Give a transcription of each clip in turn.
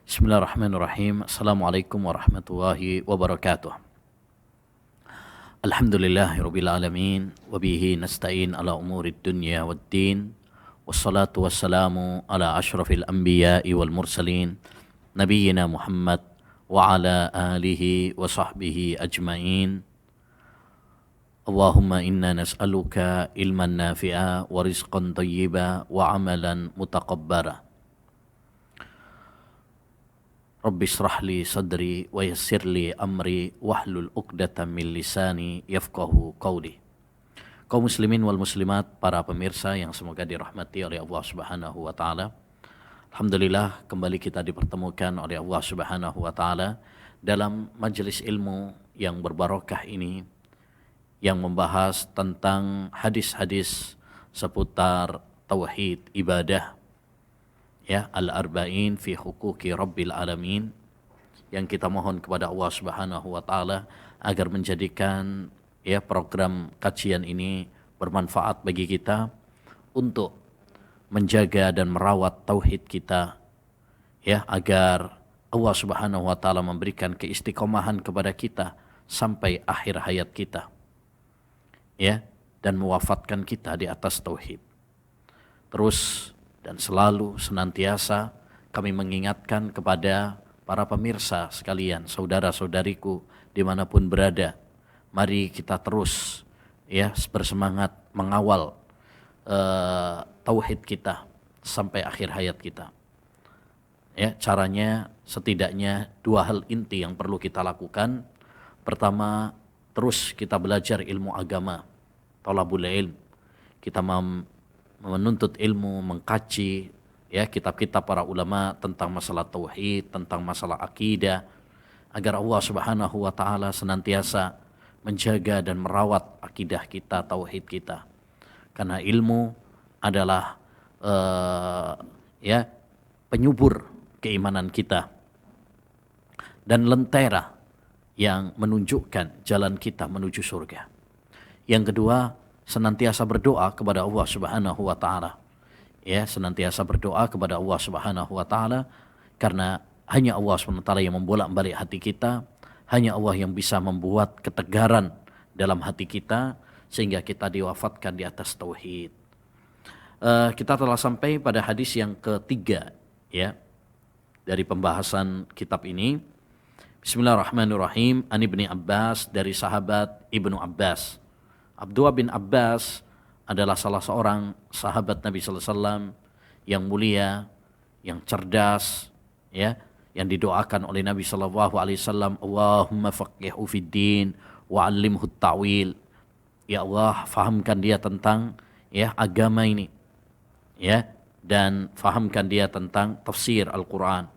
Bismillahirrahmanirrahim. Assalamualaikum warahmatullahi wabarakatuh. Alhamdulillahirabbil alamin wa bihi nasta'in ala umurid dunya waddin. Wassalatu wassalamu ala asyrafil anbiya'i wal mursalin nabiyyina Muhammad wa ala alihi wa sahbihi ajmain. Allahumma inna nas'aluka ilman nafi'a wa rizqan thayyiba wa amalan mutaqabbara. Rabbi shrah li sadri wa yassir li amri wahlul 'uqdatam min lisani yafqahu qawli. Kaum muslimin wal muslimat, para pemirsa yang semoga dirahmati oleh Allah Subhanahu wa taala. Alhamdulillah, kembali kita dipertemukan oleh Allah Subhanahu wa taala dalam majelis ilmu yang berbarokah ini yang membahas tentang hadis-hadis seputar tauhid ibadah, ya, al-arba'in fi huquqi rabbil alamin, yang kita mohon kepada Allah Subhanahu wa taala agar menjadikan ya program kajian ini bermanfaat bagi kita untuk menjaga dan merawat tauhid kita, ya, agar Allah Subhanahu wa taala memberikan keistiqomahan kepada kita sampai akhir hayat kita, ya, dan mewafatkan kita di atas tauhid. Terus dan selalu senantiasa kami mengingatkan kepada para pemirsa sekalian, saudara-saudariku dimanapun berada, mari kita terus ya bersemangat mengawal tauhid kita sampai akhir hayat kita. Ya, caranya setidaknya dua hal inti yang perlu kita lakukan. Pertama, terus kita belajar ilmu agama, thalabul ilm. Kita menuntut ilmu, mengkaji ya kitab-kitab para ulama tentang masalah tauhid, tentang masalah akidah, agar Allah Subhanahu wa taala senantiasa menjaga dan merawat akidah kita, tauhid kita. Karena ilmu adalah ya penyubur keimanan kita dan lentera yang menunjukkan jalan kita menuju surga. Yang kedua, senantiasa berdoa kepada Allah Subhanahu wa taala. Ya, senantiasa berdoa kepada Allah Subhanahu wa taala, karena hanya Allah Subhanahu wa taala yang membolak-balik hati kita, hanya Allah yang bisa membuat ketegaran dalam hati kita sehingga kita diwafatkan di atas tauhid. Kita telah sampai pada hadis yang ketiga ya dari pembahasan kitab ini. Bismillahirrahmanirrahim. An Ibni Abbas, dari sahabat Ibnu Abbas. Abdullah bin Abbas adalah salah seorang sahabat Nabi sallallahu alaihi wasallam yang mulia, yang cerdas, ya, yang didoakan oleh Nabi sallallahu alaihi wasallam, Allahumma faqihhu fid din wa 'allimhu at-ta'wil. Ya Allah, fahamkan dia tentang ya agama ini, ya, dan fahamkan dia tentang tafsir Al-Qur'an.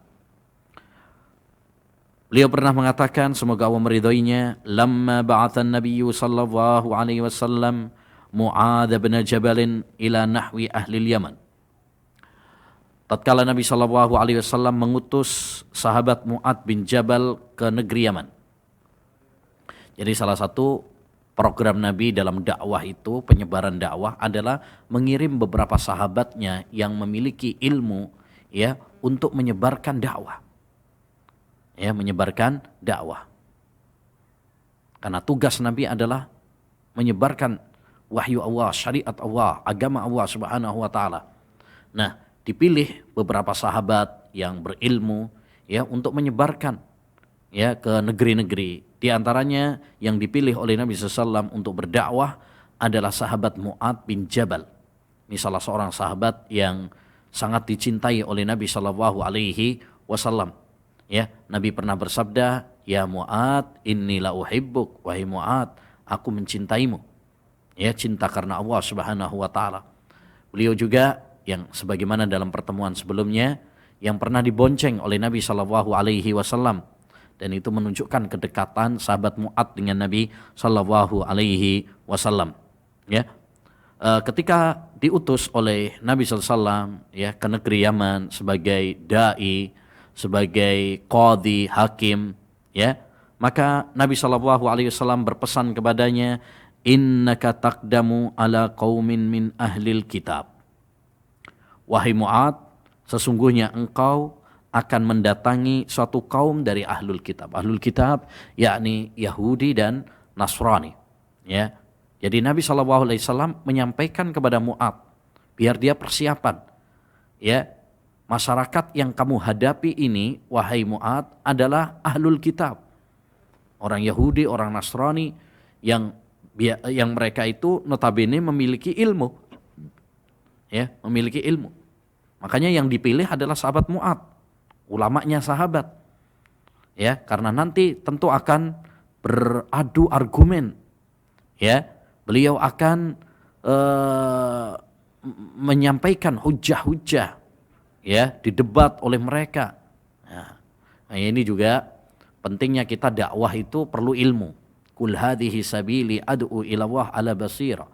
Beliau pernah mengatakan, semoga Allah meridhoinya, lamma ba'athan nabiyyu sallallahu alaihi wasallam Mu'adz bin Jabal ila nahwi ahli Yaman. Tatkala Nabi sallallahu alaihi wasallam mengutus sahabat Mu'adz bin Jabal ke negeri Yaman. Jadi salah satu program Nabi dalam dakwah itu, penyebaran dakwah, adalah mengirim beberapa sahabatnya yang memiliki ilmu ya untuk menyebarkan dakwah. Ya, menyebarkan dakwah. Karena tugas Nabi adalah menyebarkan wahyu Allah, syariat Allah, agama Allah Subhanahu wa taala. Nah, dipilih beberapa sahabat yang berilmu ya untuk menyebarkan ya ke negeri-negeri. Di antaranya yang dipilih oleh Nabi SAW untuk berdakwah adalah sahabat Mu'adz bin Jabal. Ini salah seorang sahabat yang sangat dicintai oleh Nabi Shallallahu alaihi wasallam. Ya, Nabi pernah bersabda, ya Mu'adz, inni la uhibbuk, wahai Mu'adz, aku mencintaimu. Ya, cinta karena Allah Subhanahu wa taala. Beliau juga yang sebagaimana dalam pertemuan sebelumnya yang pernah dibonceng oleh Nabi sallallahu alaihi wasallam, dan itu menunjukkan kedekatan sahabat Mu'adz dengan Nabi sallallahu alaihi wasallam. Ya. Ketika diutus oleh Nabi sallallahu alaihi wasallam ya ke negeri Yaman sebagai dai, sebagai qadhi, hakim, ya, maka Nabi sallallahu alaihi wasallam berpesan kepadanya, innaka taqdamu ala qaumin min ahlil kitab. Wahai Mu'adz, sesungguhnya engkau akan mendatangi suatu kaum dari ahlul kitab. Ahlul kitab yakni Yahudi dan Nasrani. Ya, jadi Nabi SAW menyampaikan kepada Mu'adz biar dia persiapan. Ya, masyarakat yang kamu hadapi ini, wahai Mu'adz, adalah ahlul kitab. Orang Yahudi, orang Nasrani yang mereka itu notabene memiliki ilmu. Ya, memiliki ilmu. Makanya yang dipilih adalah sahabat Mu'adz, ulamanya sahabat. Ya, karena nanti tentu akan beradu argumen. Ya, beliau akan menyampaikan hujah-hujah, ya, didebat oleh mereka. Nah, ini juga pentingnya kita dakwah itu perlu ilmu. Qul hadhihi sabili ad'u ila Allah ala basira.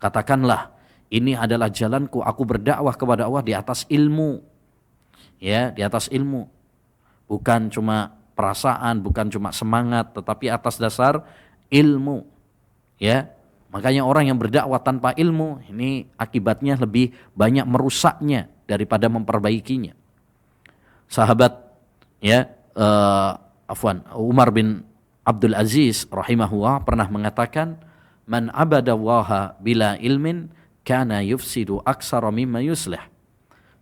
Katakanlah, ini adalah jalanku, aku berdakwah kepada Allah di atas ilmu. Ya, di atas ilmu. Bukan cuma perasaan, bukan cuma semangat, tetapi atas dasar ilmu. Ya, makanya orang yang berdakwah tanpa ilmu ini akibatnya lebih banyak merusaknya daripada memperbaikinya. Sahabat, ya, Umar bin Abdul Aziz rahimahullah pernah mengatakan, man abadallaha bila ilmin kana yufsidu aksara mimma yuslih.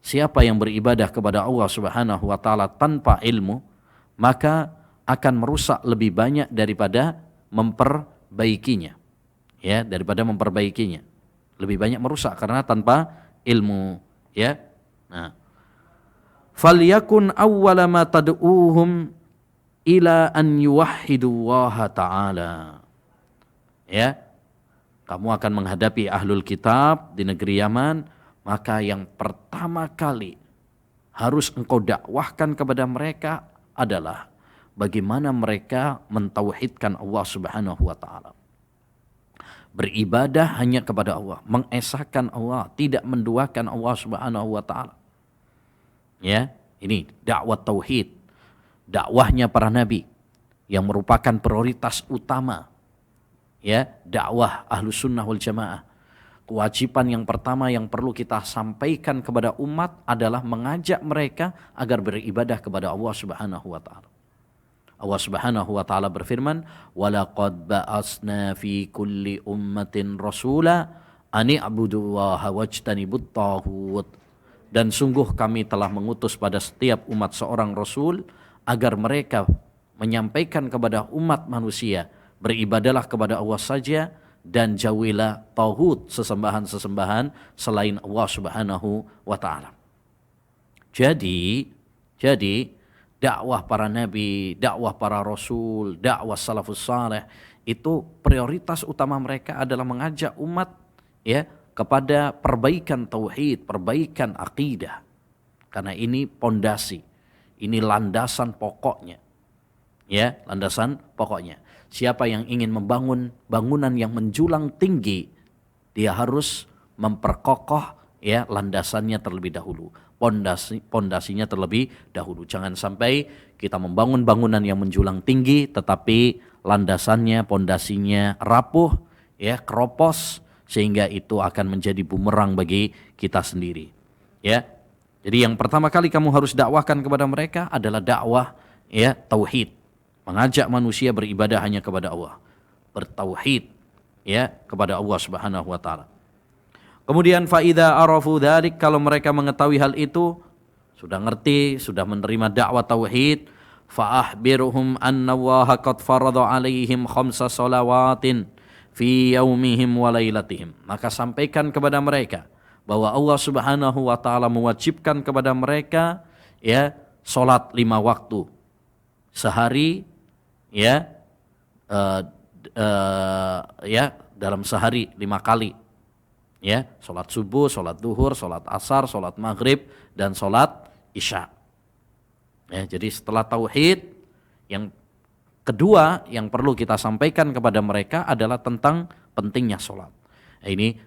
Siapa yang beribadah kepada Allah Subhanahu wa taala tanpa ilmu, maka akan merusak lebih banyak daripada memperbaikinya. Ya, daripada memperbaikinya. Lebih banyak merusak karena tanpa ilmu, ya. Nah, falyakun awwala ma tad'uuhum ila an yuwahhidullaha ta'ala. Ya, kamu akan menghadapi ahlul kitab di negeri Yaman, maka yang pertama kali harus engkau dakwahkan kepada mereka adalah bagaimana mereka mentauhidkan Allah Subhanahu wa taala. Beribadah hanya kepada Allah, mengesahkan Allah, tidak menduakan Allah Subhanahu wa taala. Ya, ini dakwah tauhid, dakwahnya para nabi yang merupakan prioritas utama. Ya, dakwah Ahlus Sunnah wal Jamaah. Kewajiban yang pertama yang perlu kita sampaikan kepada umat adalah mengajak mereka agar beribadah kepada Allah Subhanahu wa taala. Allah Subhanahu wa taala berfirman, "Walaqad ba'asna fi kulli ummatin rasula an i'budullaha wajtanibut taghut." Dan sungguh kami telah mengutus pada setiap umat seorang rasul agar mereka menyampaikan kepada umat manusia, beribadalah kepada Allah saja dan jauhilah tauhid, sesembahan-sesembahan selain Allah Subhanahu wa taala. Jadi dakwah para nabi, dakwah para rasul, dakwah salafus saleh itu prioritas utama mereka adalah mengajak umat, ya, kepada perbaikan tauhid, perbaikan akidah. Karena ini pondasi, ini landasan pokoknya. Ya, landasan pokoknya. Siapa yang ingin membangun bangunan yang menjulang tinggi, dia harus memperkokoh, ya, landasannya terlebih dahulu. Pondasinya terlebih dahulu. Jangan sampai kita membangun bangunan yang menjulang tinggi tetapi landasannya, pondasinya rapuh, ya, keropos, sehingga itu akan menjadi bumerang bagi kita sendiri. Ya. Jadi yang pertama kali kamu harus dakwahkan kepada mereka adalah dakwah, ya, tauhid. Mengajak manusia beribadah hanya kepada Allah. Bertauhid, ya, kepada Allah Subhanahu wa taala. Kemudian faida arafu dzalik, kalau mereka mengetahui hal itu, sudah ngerti, sudah menerima dakwah tauhid, fa akhbirhum anna Allah qad farada alaihim khamsa shalawatin fi yaumihim wa lailatihim. Maka sampaikan kepada mereka bahwa Allah Subhanahu wa taala mewajibkan kepada mereka, ya, salat 5 waktu sehari, ya, ya, dalam sehari 5 kali. Ya, sholat subuh, sholat duhur, sholat asar, sholat maghrib, dan sholat isya. Ya, jadi setelah tauhid, yang kedua yang perlu kita sampaikan kepada mereka adalah tentang pentingnya sholat. Nah, ini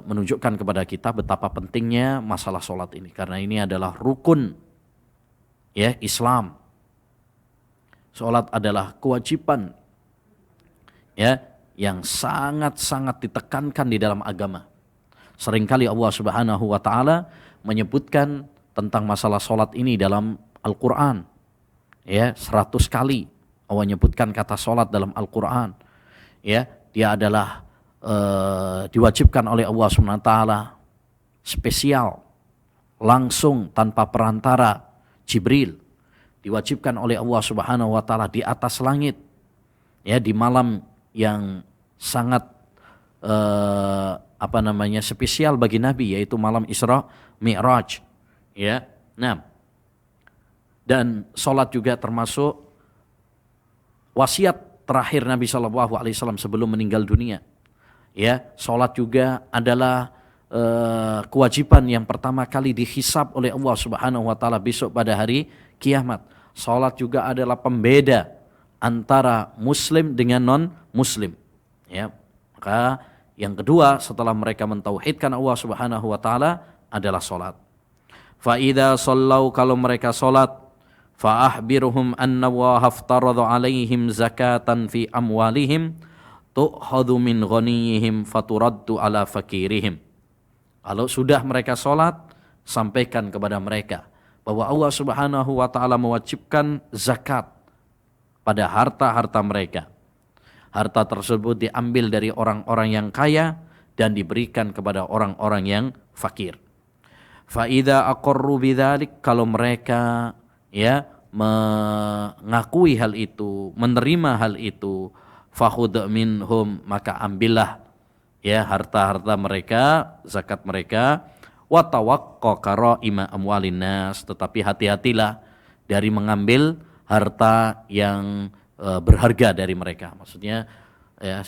menunjukkan kepada kita betapa pentingnya masalah sholat ini, karena ini adalah rukun, ya, Islam. Sholat adalah kewajiban, ya, yang sangat-sangat ditekankan di dalam agama. Seringkali Allah Subhanahu wa taala menyebutkan tentang masalah solat ini dalam Al-Quran. Ya, 100 kali Allah menyebutkan kata solat dalam Al-Quran. Ya, dia adalah diwajibkan oleh Allah SWT spesial, langsung tanpa perantara Jibril, diwajibkan oleh Allah Subhanahu wa taala di atas langit, ya, di malam yang sangat spesial bagi Nabi, yaitu malam Isra Mi'raj, ya. Nah, dan salat juga termasuk wasiat terakhir Nabi SAW sebelum meninggal dunia. Ya, salat juga adalah kewajiban yang pertama kali dihisab oleh Allah Subhanahu wa taala besok pada hari kiamat. Salat juga adalah pembeda antara muslim dengan non muslim. Ya, maka yang kedua setelah mereka mentauhidkan Allah Subhanahu wa taala adalah salat. Fa idza shallau, kalau mereka salat, fa ahbirhum anna wa haftaradha alaihim zakatan fi amwalihim tu'khadhu min ghaniyihim faturaddu ala fakirihim. Kalau sudah mereka sholat, sampaikan kepada mereka bahwa Allah Subhanahu wa taala mewajibkan zakat pada harta-harta mereka. Harta tersebut diambil dari orang-orang yang kaya dan diberikan kepada orang-orang yang fakir. Fa idza aqarru bidzalik, kalau mereka mengakui hal itu, menerima hal itu, fakhudh minhum, maka ambillah harta-harta mereka, zakat mereka, wa tawaqqa karaima amwalin nas, tetapi hati-hatilah dari mengambil harta yang berharga dari mereka. Maksudnya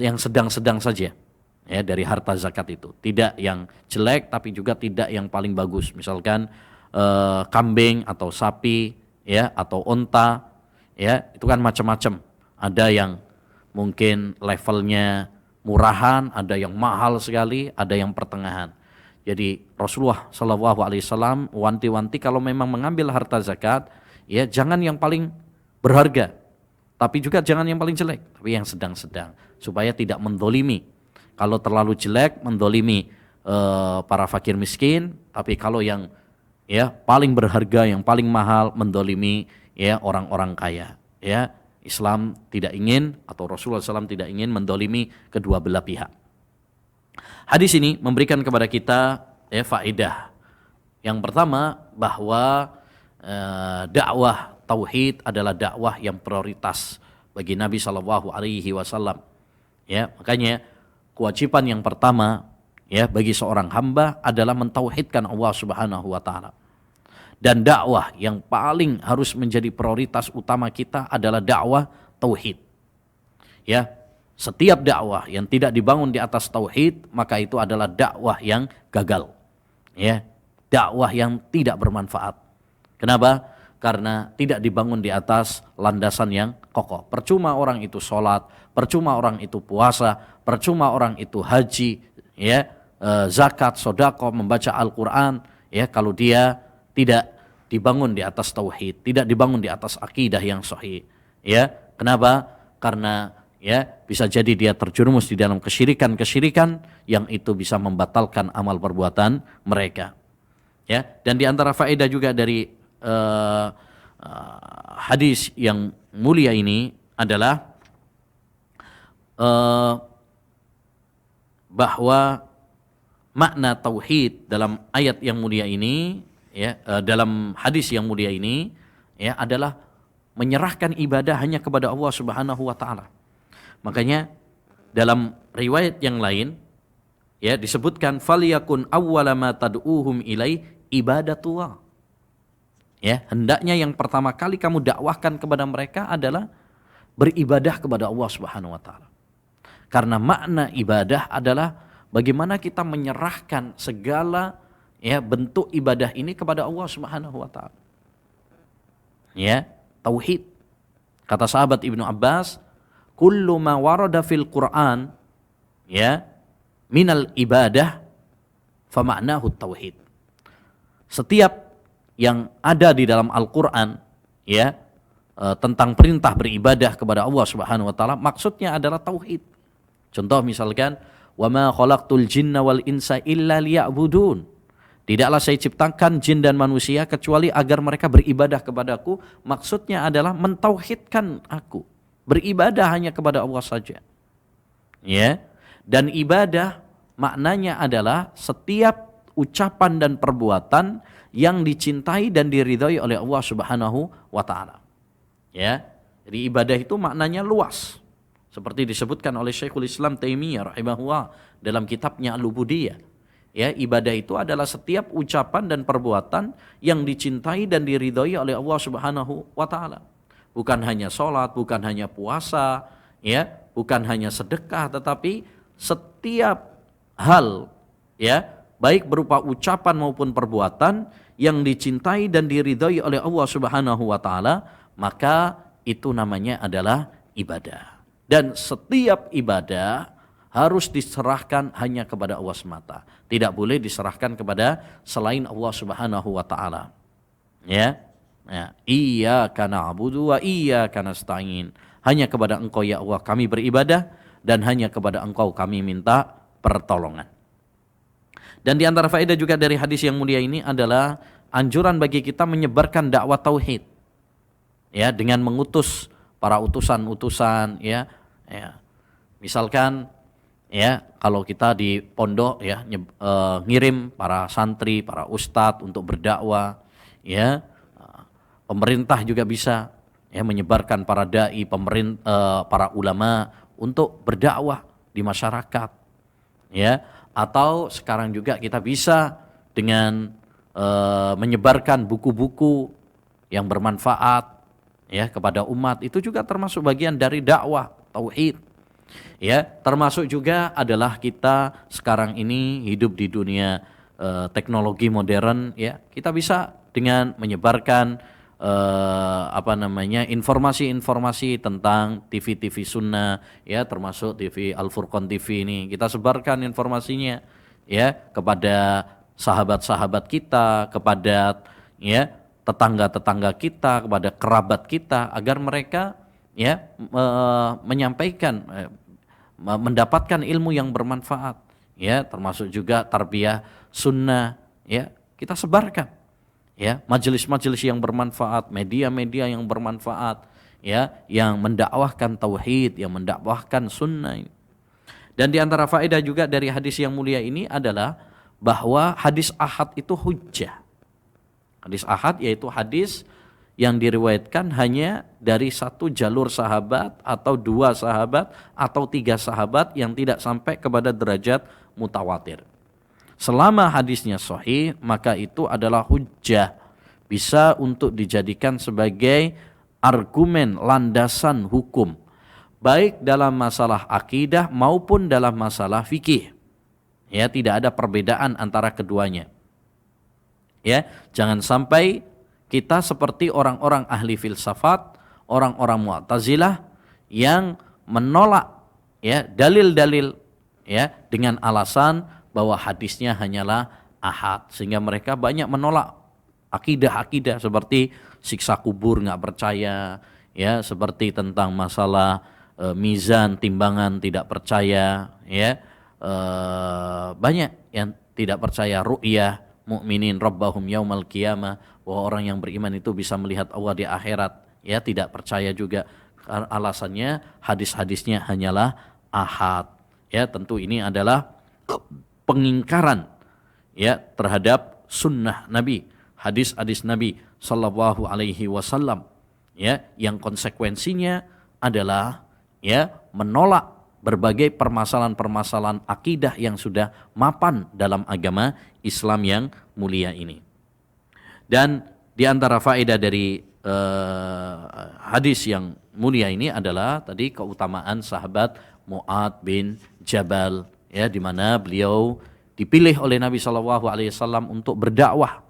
yang sedang-sedang saja, ya, dari harta zakat itu. Tidak yang jelek tapi juga tidak yang paling bagus. Misalkan kambing atau sapi, ya, atau unta, ya, itu kan macam-macam. Ada yang mungkin levelnya murahan, ada yang mahal sekali, ada yang pertengahan. Jadi Rasulullah SAW wanti-wanti kalau memang mengambil harta zakat, ya, jangan yang paling berharga, tapi juga jangan yang paling jelek, tapi yang sedang-sedang, supaya tidak mendolimi. Kalau terlalu jelek mendolimi para fakir miskin, tapi kalau yang paling berharga, yang paling mahal mendolimi orang-orang kaya. Ya, Islam tidak ingin, atau Rasulullah SAW tidak ingin mendolimi kedua belah pihak. Hadis ini memberikan kepada kita faedah. Yang pertama, bahwa dakwah tauhid adalah dakwah yang prioritas bagi Nabi SAW. Ya, makanya kewajiban yang pertama bagi seorang hamba adalah mentauhidkan Allah Subhanahu wa taala. Dan dakwah yang paling harus menjadi prioritas utama kita adalah dakwah tauhid. Ya, setiap dakwah yang tidak dibangun di atas tauhid, maka itu adalah dakwah yang gagal. Ya, dakwah yang tidak bermanfaat. Kenapa? Karena tidak dibangun di atas landasan yang kokoh. Percuma orang itu sholat, percuma orang itu puasa, percuma orang itu haji, zakat, sedekah, membaca Al-Quran, kalau dia tidak dibangun di atas tauhid, tidak dibangun di atas akidah yang sahih. Kenapa? Karena bisa jadi dia terjerumus di dalam kesyirikan yang itu bisa membatalkan amal perbuatan mereka. Dan di antara faedah juga dari hadis yang mulia ini adalah bahwa makna tauhid dalam ayat yang mulia ini, dalam hadis yang mulia ini, adalah menyerahkan ibadah hanya kepada Allah Subhanahu wa taala. Makanya dalam riwayat yang lain disebutkan falyakun awwala ma tad'uhum ilai ibadatullah. Hendaknya yang pertama kali kamu dakwahkan kepada mereka adalah beribadah kepada Allah Subhanahu wa taala. Karena makna ibadah adalah bagaimana kita menyerahkan segala bentuk ibadah ini kepada Allah Subhanahu wa taala. Tauhid. Kata sahabat Ibnu Abbas, kullu ma warada fil Qur'an minal ibadah fa ma'nahu tauhid. Setiap yang ada di dalam Al-Qur'an tentang perintah beribadah kepada Allah Subhanahu wa taala, maksudnya adalah tauhid. Contoh misalkan, wa ma khalaqtul jinna wal insa illa liya'budun. Tidaklah saya ciptakan jin dan manusia kecuali agar mereka beribadah kepadaku. Maksudnya adalah mentauhidkan aku. Beribadah hanya kepada Allah saja. Ya. Dan ibadah maknanya adalah setiap ucapan dan perbuatan yang dicintai dan diridhai oleh Allah Subhanahu wa taala. Ya. Jadi ibadah itu maknanya luas. Seperti disebutkan oleh Syekhul Islam Taimiyah rahimahullah dalam kitabnya Al-Ubudiyah. Ya, ibadah itu adalah setiap ucapan dan perbuatan yang dicintai dan diridhai oleh Allah Subhanahu wa taala. Bukan hanya sholat, bukan hanya puasa, ya, bukan hanya sedekah, tetapi setiap hal, ya, baik berupa ucapan maupun perbuatan yang dicintai dan diridhai oleh Allah Subhanahu wa taala, maka itu namanya adalah ibadah. Dan setiap ibadah harus diserahkan hanya kepada Allah semata. Tidak boleh diserahkan kepada selain Allah Subhanahu wa taala. Ya. Ya, iyyaka na'budu wa iyyaka nasta'in. Hanya kepada Engkau ya Allah kami beribadah dan hanya kepada Engkau kami minta pertolongan. Dan di antara faedah juga dari hadis yang mulia ini adalah anjuran bagi kita menyebarkan dakwah tauhid. Ya, dengan mengutus para utusan-utusan, ya. Misalkan, ya, kalau kita di pondok, ya, ngirim para santri, para ustadz untuk berdakwah, ya, pemerintah juga bisa, ya, menyebarkan para dai, para ulama untuk berdakwah di masyarakat, ya, atau sekarang juga kita bisa dengan menyebarkan buku-buku yang bermanfaat, ya, kepada umat, itu juga termasuk bagian dari dakwah tauhid. Ya, termasuk juga adalah kita sekarang ini hidup di dunia teknologi modern, ya. Kita bisa dengan menyebarkan informasi-informasi tentang TV-TV sunnah, ya, termasuk TV Al-Furqan TV ini. Kita sebarkan informasinya, ya, kepada sahabat-sahabat kita, kepada, ya, tetangga-tetangga kita, kepada kerabat kita, agar mereka, ya, menyampaikan, mendapatkan ilmu yang bermanfaat, ya, termasuk juga tarbiyah sunnah, ya, kita sebarkan, ya, majelis-majelis yang bermanfaat, media-media yang bermanfaat, ya, yang mendakwahkan tauhid, yang mendakwahkan sunnah ini. Dan di antara faedah juga dari hadis yang mulia ini adalah bahwa hadis ahad itu hujjah. Hadis ahad yaitu hadis yang diriwayatkan hanya dari satu jalur sahabat atau dua sahabat atau tiga sahabat yang tidak sampai kepada derajat mutawatir. Selama hadisnya sahih, maka itu adalah hujjah, bisa untuk dijadikan sebagai argumen landasan hukum, baik dalam masalah akidah maupun dalam masalah fikih. Ya, tidak ada perbedaan antara keduanya. Ya, jangan sampai kita seperti orang-orang ahli filsafat, orang-orang Mu'tazilah yang menolak, ya, dalil-dalil, ya, dengan alasan bahwa hadisnya hanyalah ahad, sehingga mereka banyak menolak akidah-akidah seperti siksa kubur nggak percaya, ya, seperti tentang masalah mizan timbangan tidak percaya, ya, banyak yang tidak percaya ru'yah mukminin rabbahum yaumal qiyamah, bahwa orang yang beriman itu bisa melihat Allah di akhirat, ya, tidak percaya juga. Alasannya hadis-hadisnya hanyalah ahad. Ya, tentu ini adalah pengingkaran, ya, terhadap sunnah Nabi, hadis-hadis Nabi sallallahu alaihi wasallam, ya, yang konsekuensinya adalah, ya, menolak berbagai permasalahan-permasalahan akidah yang sudah mapan dalam agama Islam yang mulia ini. Dan di antara faedah dari hadis yang mulia ini adalah tadi keutamaan sahabat Mu'adz bin Jabal, ya, di mana beliau dipilih oleh Nabi SAW untuk berdakwah,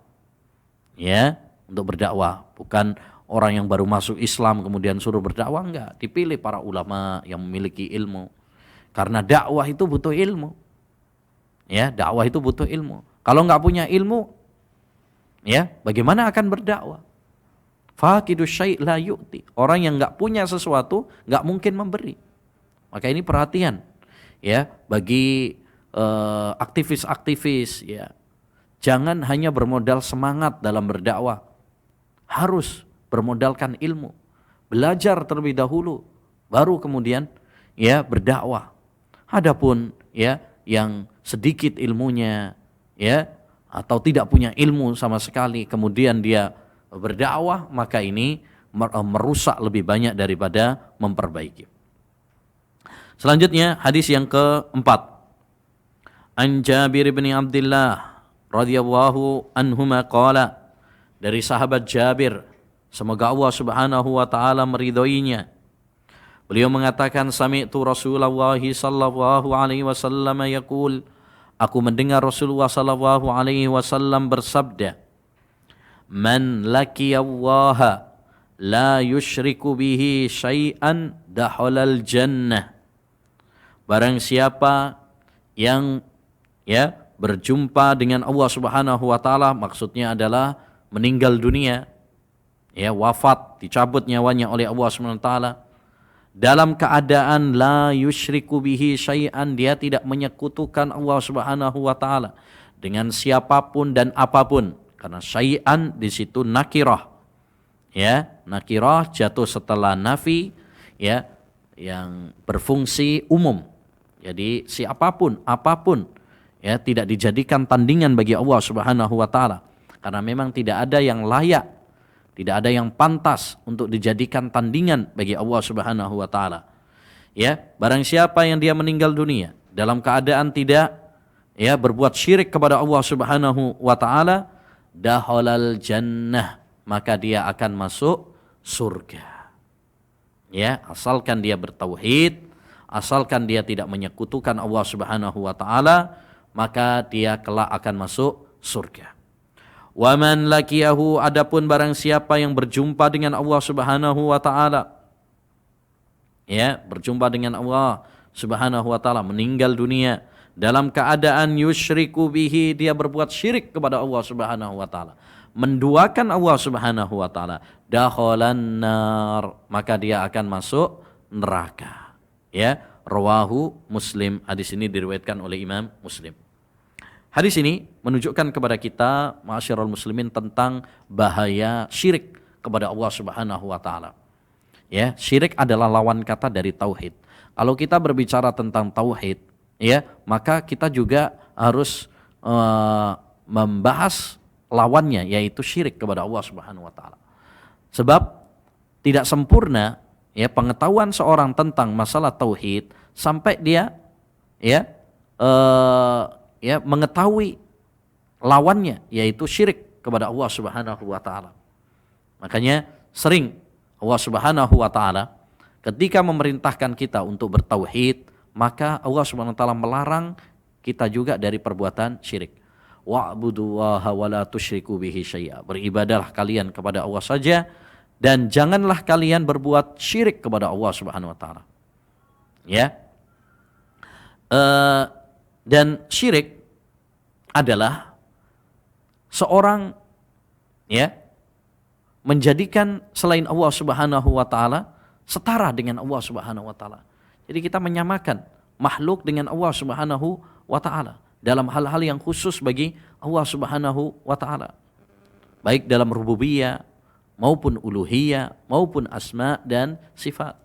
ya, untuk berdakwah, bukan orang yang baru masuk Islam kemudian suruh berdakwah, enggak, dipilih para ulama yang memiliki ilmu, karena dakwah itu butuh ilmu, ya, dakwah itu butuh ilmu. Kalau enggak punya ilmu, ya, bagaimana akan berdakwah? Faqidus syai' la yu'ti. Orang yang enggak punya sesuatu enggak mungkin memberi. Maka ini perhatian, ya, bagi aktivis-aktivis, ya. Jangan hanya bermodal semangat dalam berdakwah. Harus bermodalkan ilmu. Belajar terlebih dahulu, baru kemudian ya berdakwah. Adapun ya yang sedikit ilmunya ya atau tidak punya ilmu sama sekali kemudian dia berdakwah, maka ini merusak lebih banyak daripada memperbaiki. Selanjutnya hadis yang keempat. An Jabir bin Abdullah radhiyallahu anhuma qala, dari sahabat Jabir, semoga Allah Subhanahu wa taala meridhoinya. Beliau mengatakan, sami'tu Rasulullah sallallahu alaihi wasallam yaqul, aku mendengar Rasulullah sallallahu alaihi wasallam bersabda, man laqiyallaha la yusyriku bihi syai'an dakhalal jannah. Barang siapa yang ya berjumpa dengan Allah Subhanahu wa taala, maksudnya adalah meninggal dunia, ya wafat, dicabut nyawanya oleh Allah Subhanahu wa taala, dalam keadaan la yusyriku bihi syai'an, dia tidak menyekutukan Allah Subhanahu wa taala dengan siapapun dan apapun. Karena syai'an di situ nakirah. Ya, nakirah jatuh setelah nafi, ya, yang berfungsi umum. Jadi siapapun, apapun, ya, tidak dijadikan tandingan bagi Allah Subhanahu wa taala. Karena memang tidak ada yang layak, tidak ada yang pantas untuk dijadikan tandingan bagi Allah Subhanahu wa taala. Ya, barang siapa yang dia meninggal dunia dalam keadaan tidak ya berbuat syirik kepada Allah Subhanahu wa taala, dakhalal jannah, maka dia akan masuk surga. Ya, asalkan dia bertauhid, asalkan dia tidak menyekutukan Allah Subhanahu wa taala, maka dia kelak akan masuk surga. Wa man laqiyahu, adapun barang siapa yang berjumpa dengan Allah Subhanahu wa taala, ya, berjumpa dengan Allah Subhanahu wa taala, meninggal dunia dalam keadaan yusyriku bihi, dia berbuat syirik kepada Allah Subhanahu wa taala, menduakan Allah Subhanahu wa taala, dakhalan nar, maka dia akan masuk neraka. Ya, rawahu Muslim. Hadis ini diriwayatkan oleh Imam Muslim. Hadis ini menunjukkan kepada kita, ma'asyiral muslimin, tentang bahaya syirik kepada Allah Subhanahu wa taala. Ya, syirik adalah lawan kata dari tauhid. Kalau kita berbicara tentang tauhid, ya, maka kita juga harus membahas lawannya, yaitu syirik kepada Allah Subhanahu wa taala. Sebab tidak sempurna ya pengetahuan seorang tentang masalah tauhid sampai dia ya mengetahui lawannya, yaitu syirik kepada Allah Subhanahu wa taala. Makanya sering Allah Subhanahu wa taala ketika memerintahkan kita untuk bertauhid, maka Allah Subhanahu wa taala melarang kita juga dari perbuatan syirik. Wa'budullaha wa la tusyriku bihi syai'a. Beribadahlah kalian kepada Allah saja dan janganlah kalian berbuat syirik kepada Allah Subhanahu wa taala. Ya. Dan syirik adalah seorang ya menjadikan selain Allah Subhanahu wa taala setara dengan Allah Subhanahu wa taala. Jadi kita menyamakan makhluk dengan Allah Subhanahu wa taala dalam hal-hal yang khusus bagi Allah Subhanahu wa taala. Baik dalam rububiyah maupun uluhiyah maupun asma dan sifat.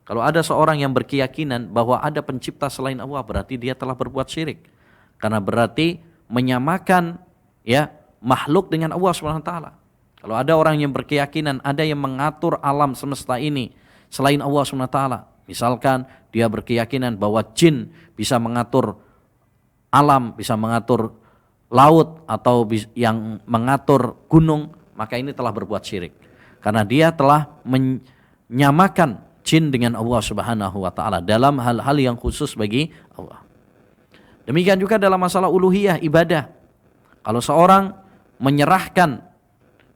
Kalau ada seorang yang berkeyakinan bahwa ada pencipta selain Allah, berarti dia telah berbuat syirik. Karena berarti menyamakan ya makhluk dengan Allah Subhanahu wa taala. Kalau ada orang yang berkeyakinan ada yang mengatur alam semesta ini selain Allah Subhanahu wa taala, misalkan dia berkeyakinan bahwa jin bisa mengatur alam, bisa mengatur laut atau yang mengatur gunung, maka ini telah berbuat syirik. Karena dia telah menyamakan jin dengan Allah Subhanahu wa taala dalam hal-hal yang khusus bagi Allah. Demikian juga dalam masalah uluhiyah, ibadah. Kalau seorang menyerahkan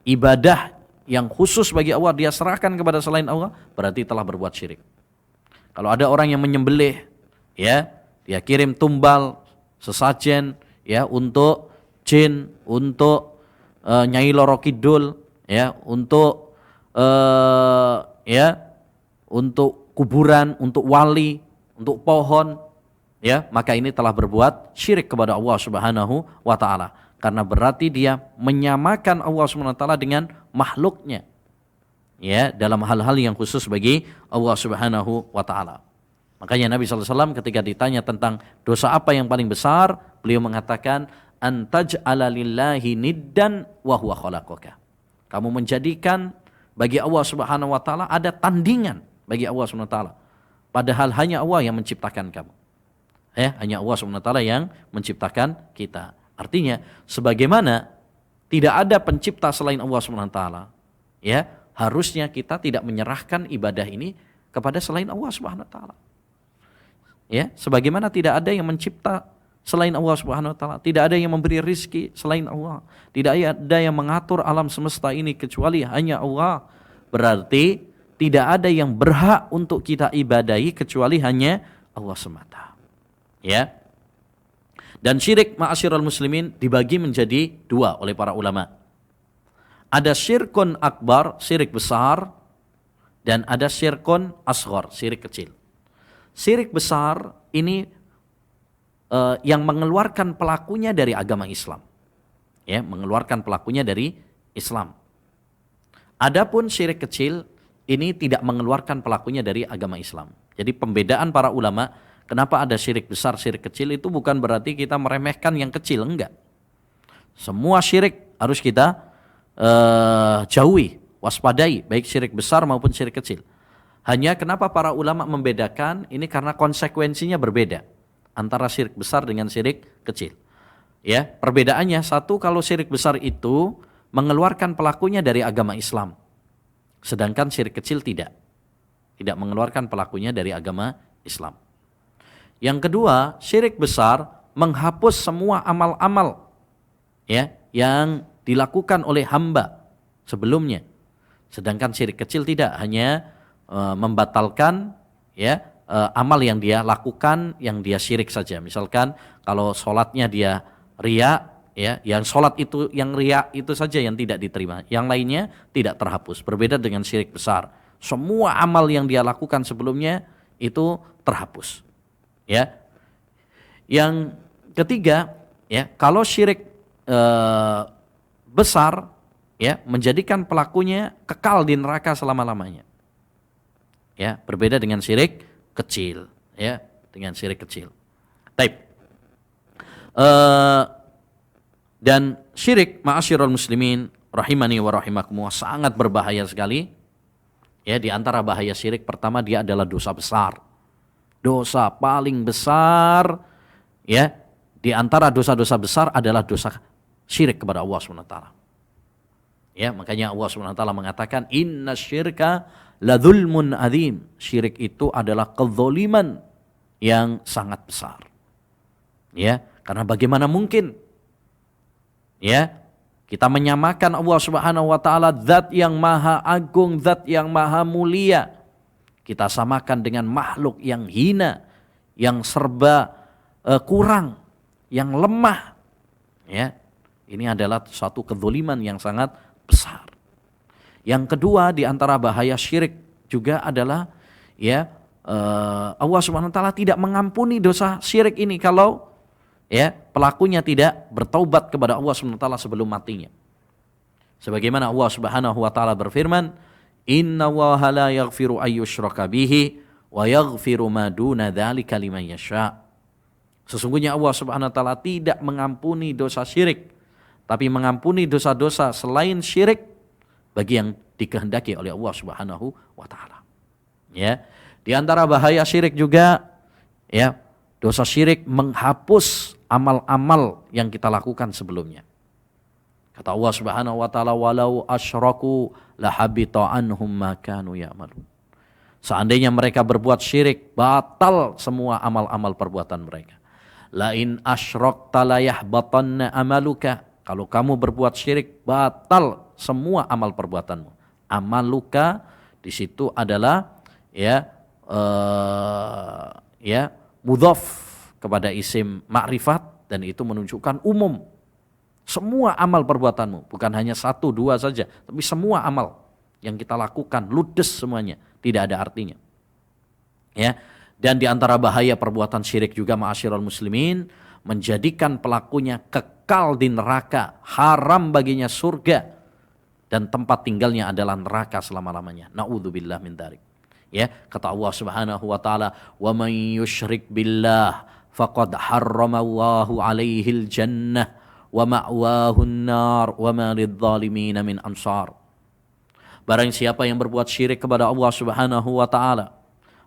ibadah yang khusus bagi Allah, dia serahkan kepada selain Allah, berarti telah berbuat syirik. Kalau ada orang yang menyembelih, ya, dia kirim tumbal, sesajen, ya, untuk jin, untuk Nyai Loro Kidul, ya, untuk untuk kuburan, untuk wali, untuk pohon, ya, maka ini telah berbuat syirik kepada Allah Subhanahu wa taala. karena berarti dia menyamakan Allah SWT dengan makhluknya, ya, dalam hal-hal yang khusus bagi Allah Subhanahu wa taala. Makanya Nabi SAW ketika ditanya tentang dosa apa yang paling besar, beliau mengatakan antaj'ala lillahi niddan wa huwa khalaqaka. Kamu menjadikan bagi Allah Subhanahu wa taala ada tandingan bagi Allah Subhanahu wa taala, padahal hanya Allah yang menciptakan kamu. Hanya Allah Subhanahu wa taala yang menciptakan kita. Artinya sebagaimana tidak ada pencipta selain Allah Subhanahu wa taala, ya, harusnya kita tidak menyerahkan ibadah ini kepada selain Allah Subhanahu wa taala. Ya, sebagaimana tidak ada yang mencipta selain Allah Subhanahu wa taala, tidak ada yang memberi rizki selain Allah, tidak ada yang mengatur alam semesta ini kecuali hanya Allah. Berarti tidak ada yang berhak untuk kita ibadahi kecuali hanya Allah semata. Ya. Dan syirik ma'asyiral muslimin dibagi menjadi dua oleh para ulama. Ada syirkun akbar, syirik besar, dan ada syirkun asghar, syirik kecil. Syirik besar ini yang mengeluarkan pelakunya dari agama Islam. Ya, mengeluarkan pelakunya dari Islam. Adapun syirik kecil ini tidak mengeluarkan pelakunya dari agama Islam. Jadi pembedaan para ulama, kenapa ada syirik besar, syirik kecil, itu bukan berarti kita meremehkan yang kecil, enggak. Semua syirik harus kita jauhi, waspadai, baik syirik besar maupun syirik kecil. Hanya kenapa para ulama membedakan ini karena konsekuensinya berbeda antara syirik besar dengan syirik kecil. Ya, perbedaannya satu, kalau syirik besar itu mengeluarkan pelakunya dari agama Islam. Sedangkan syirik kecil tidak mengeluarkan pelakunya dari agama Islam. Yang kedua, syirik besar menghapus semua amal-amal, ya, yang dilakukan oleh hamba sebelumnya. Sedangkan syirik kecil tidak, hanya membatalkan, ya, amal yang dia lakukan, yang dia syirik saja. Misalkan kalau sholatnya dia riya, ya, yang sholat itu yang riya itu saja yang tidak diterima, yang lainnya tidak terhapus. Berbeda dengan syirik besar, semua amal yang dia lakukan sebelumnya itu terhapus. Ya, yang ketiga, ya, kalau syirik besar, ya, menjadikan pelakunya kekal di neraka selama-lamanya. Ya, berbeda dengan syirik kecil, ya, dengan syirik kecil. Taib. Dan syirik ma'asyiral muslimin rahimani wa rahimakumullah sangat berbahaya sekali. Ya, di antara bahaya syirik pertama, dia adalah dosa besar. Dosa paling besar, ya, di antara dosa-dosa besar adalah dosa syirik kepada Allah SWT. Ya, makanya Allah SWT mengatakan inna syirka ladzulmun adzim. Syirik itu adalah kezaliman yang sangat besar. Ya, karena bagaimana mungkin, ya, kita menyamakan Allah Subhanahu wa taala, zat yang maha agung, zat yang maha mulia, kita samakan dengan makhluk yang hina, yang serba kurang, yang lemah. Ya, ini adalah suatu kezaliman yang sangat besar. Yang kedua, di antara bahaya syirik juga adalah, ya, Allah Subhanahu wa taala tidak mengampuni dosa syirik ini kalau, ya, pelakunya tidak bertaubat kepada Allah Subhanahu wa taala sebelum matinya. Sebagaimana Allah Subhanahu wa taala berfirman, "Inna Allaha la yaghfiru ayyushraka bihi wa yaghfiru ma duna dzalika liman yasha." Sesungguhnya Allah Subhanahu wa taala tidak mengampuni dosa syirik, tapi mengampuni dosa-dosa selain syirik bagi yang dikehendaki oleh Allah Subhanahu wa taala. Ya, di antara bahaya syirik juga, ya, dosa syirik menghapus amal-amal yang kita lakukan sebelumnya. Kata Allah Subhanahu wa taala, "Walau asyraku lahabita anhum ma kanu ya'malun." Seandainya mereka berbuat syirik, batal semua amal-amal perbuatan mereka. La in asyrakta la yahbatanna amaluka. Kalau kamu berbuat syirik, batal semua amal perbuatanmu. Amaluka di situ adalah, ya, ya, mudhaf kepada isim ma'rifat, dan itu menunjukkan umum. Semua amal perbuatanmu, bukan hanya satu dua saja, tapi semua amal yang kita lakukan ludes semuanya, tidak ada artinya. Ya, dan di antara bahaya perbuatan syirik juga ma'asyiral muslimin, menjadikan pelakunya kekal di neraka, haram baginya surga, dan tempat tinggalnya adalah neraka selama-lamanya. Na'udzubillah min dzalik. Ya, kata Allah Subhanahu wa taala, "Wa man yusyrik billah faqad harramallahu 'alaihil jannah wa ma'wahun nar wa ma lidh-dhalimin min ansar." Barang siapa yang berbuat syirik kepada Allah Subhanahu wa taala,